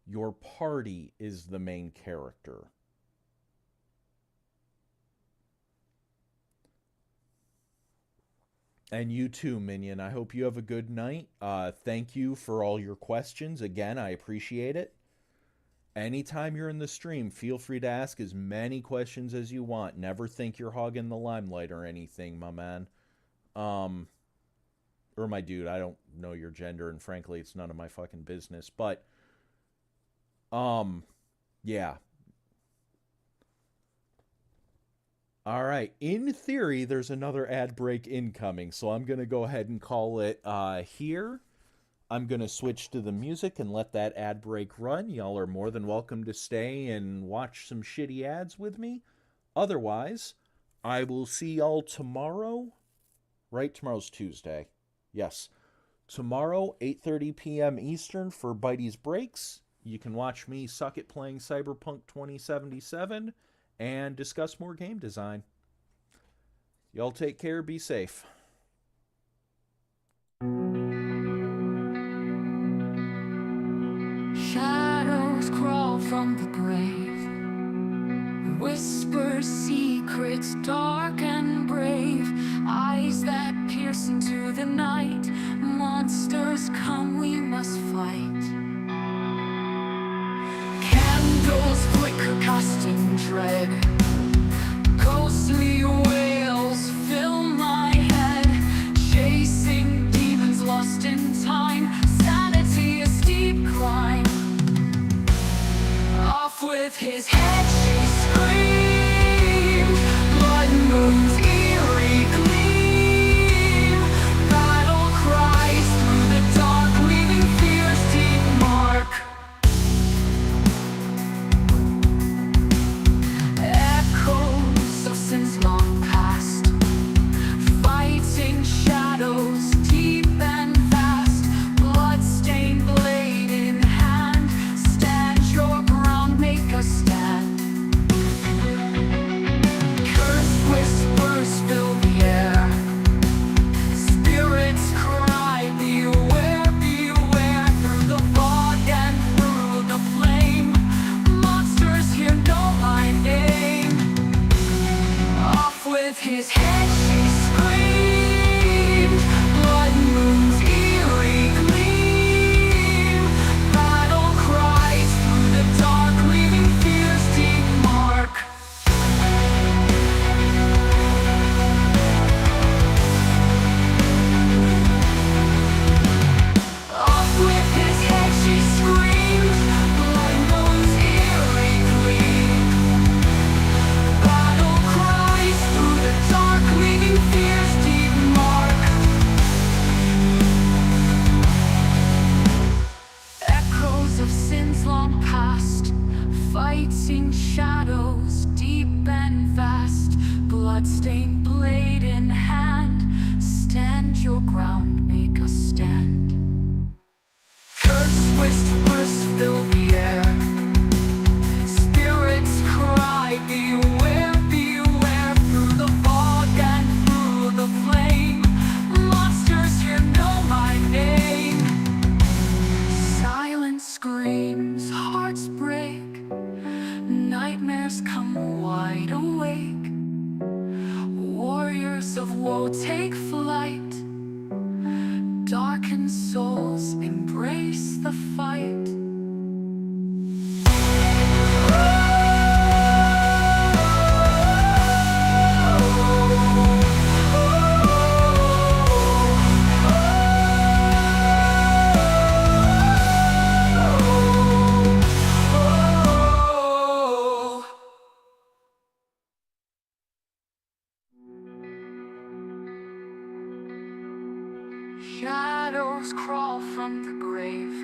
Your party is the main character. And you too, Minion. I hope you have a good night. Thank you for all your questions. Again, I appreciate it. Anytime you're in the stream, feel free to ask as many questions as you want. Never think you're hogging the limelight or anything, my man. Or my dude. I don't know your gender, and frankly, it's none of my fucking business. But, yeah. All right. In theory, there's another ad break incoming, so I'm going to go ahead and call it here. I'm going to switch to the music and let that ad break run. Y'all are more than welcome to stay and watch some shitty ads with me. Otherwise, I will see y'all tomorrow. Right? Tomorrow's Tuesday. Yes. Tomorrow, 8:30 p.m. Eastern for Bitey's Breaks. You can watch me suck at playing Cyberpunk 2077 and discuss more game design. Y'all take care. Be safe. Shadows crawl from the grave, whisper secrets dark and brave, eyes that pierce into the night. Monsters come, we must fight. Candles flicker, casting dread. Ghostly wails fill my head, chasing demons lost in time. Sanity a steep climb. Off with his head, she screamed. Blood moon's eerie gleam. Battle cries through the dark, leaving fear's deep mark. with his head she screamed. Blood moon's eerie gleam. Battle cries through the dark, leaving fear's deep mark. Off with his head she screamed. Blood moon's eerie gleam. Battle cries through the dark, leaving fear's deep mark. Echoes of sins long past, fighting shadows deep and vast. Bloodstained blade in hand, stand your ground, make a stand. Curse whispers fill the air. Spirits cry, beware, beware. Through the fog and through the flame, monsters here know my name. Silence screams, hearts break, nightmares come wide awake. Warriors of woe take flight, darkened souls embrace the fight. Shadows crawl from the grave,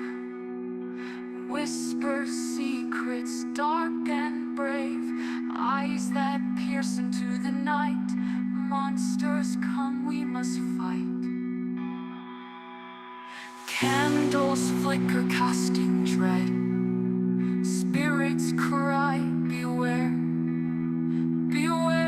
whisper secrets dark and brave. Eyes that pierce into the night, monsters come, we must fight. Candles flicker, casting dread. Spirits cry, beware, beware.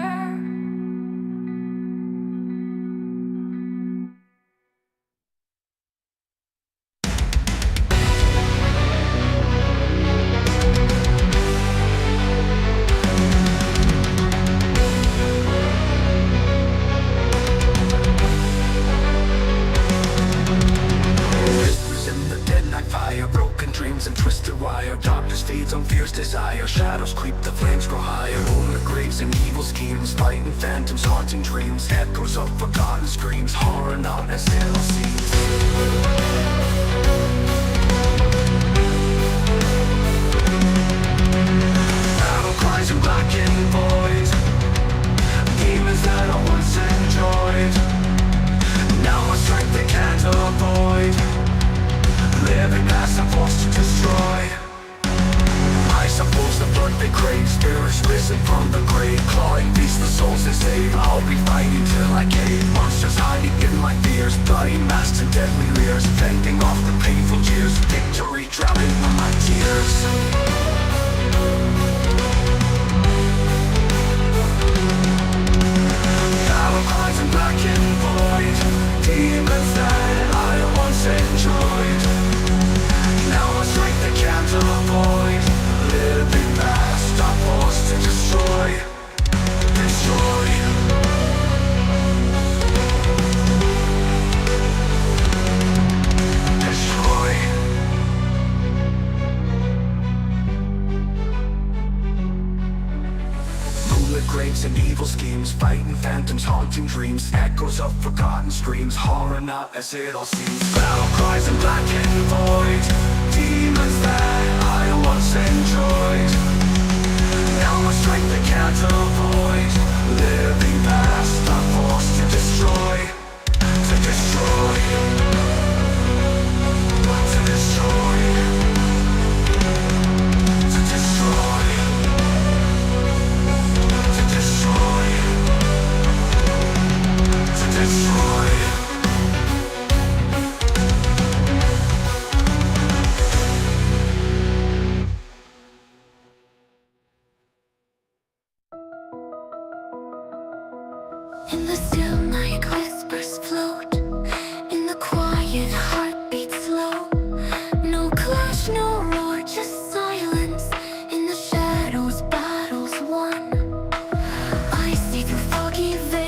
Whispers in the dead night fire, broken dreams and twisted wire. Darkness feeds on fear's desire, shadows creep, the flames grow higher. Moonlit graves and evil schemes, fighting phantoms, haunting dreams. Echoes of forgotten screams, horror not as it all seems. Battle cries in black and void, demons that I once enjoyed, now a strength they can't avoid. Living past I'm forced to destroy. I suppose the blood they crave, spirits risen from the grave, clawing beasts the souls they save. I'll be fighting till I cave, monsters hiding in my fears, bloody masks and deadly leers, fending off the painful jeers. Victory drowning in my tears. Battle cries in black and void, demons that I once enjoyed, now a strength they can't avoid. Living past I'm forced to destroy, destroy. Destroy. Moonlit graves and evil schemes, fighting phantoms, haunting dreams. Echoes of forgotten screams, horror not as it all seems. Battle cries in black and void, demons that I once enjoyed, now a strength they can't avoid. Living past I'm forced to destroy, to destroy, to destroy, to destroy, to destroy, to destroy. In the still night, whispers float. In the quiet, heartbeat slow. No clash, no roar, just silence. In the shadows, battles won. I see through foggy veils.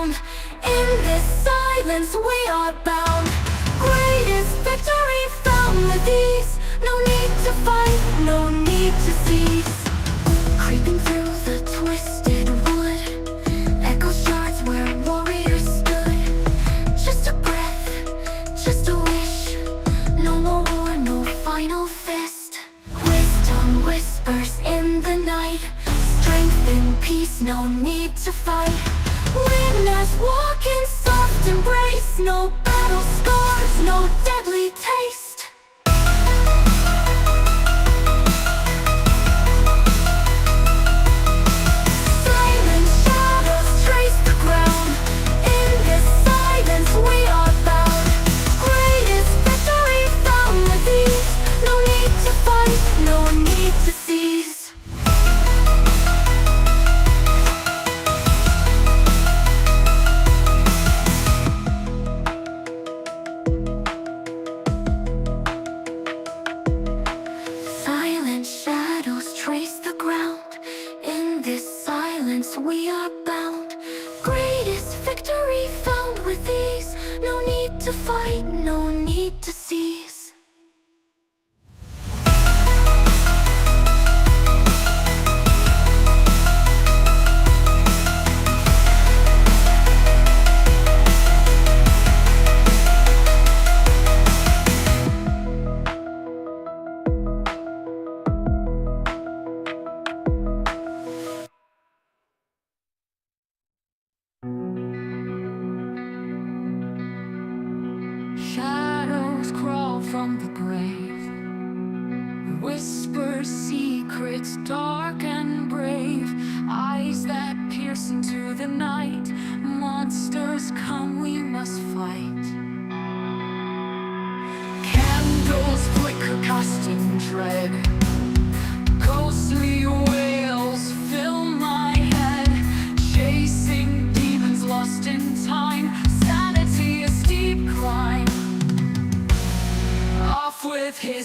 ground. In this silence we are bound. Greatest victory found with ease. No need to fight, no need to cease. Creeping through the twisted wood, echo shards where warriors stood. Just a breath, just a wish. No more war, no final fist. Wisdom whispers in the night. Strength in peace, no need to fight. Winners walk in soft embrace. No battle scars, no deadly taste. Silent shadows trace the ground. In this silence we are bound. Greatest victory found with ease. No need to fight, no need to cease. Silent shadows trace the ground. In this silence we are bound. Greatest victory found with ease. No need to fight, no need to cease. Shadows crawl from the grave, whisper secrets dark and brave. Eyes that pierce into the night. Monsters come, we must fight. Candles flicker, casting dread. Ghostly wails fill my head. Chasing demons lost in time. Sanity a steep climb. Off with his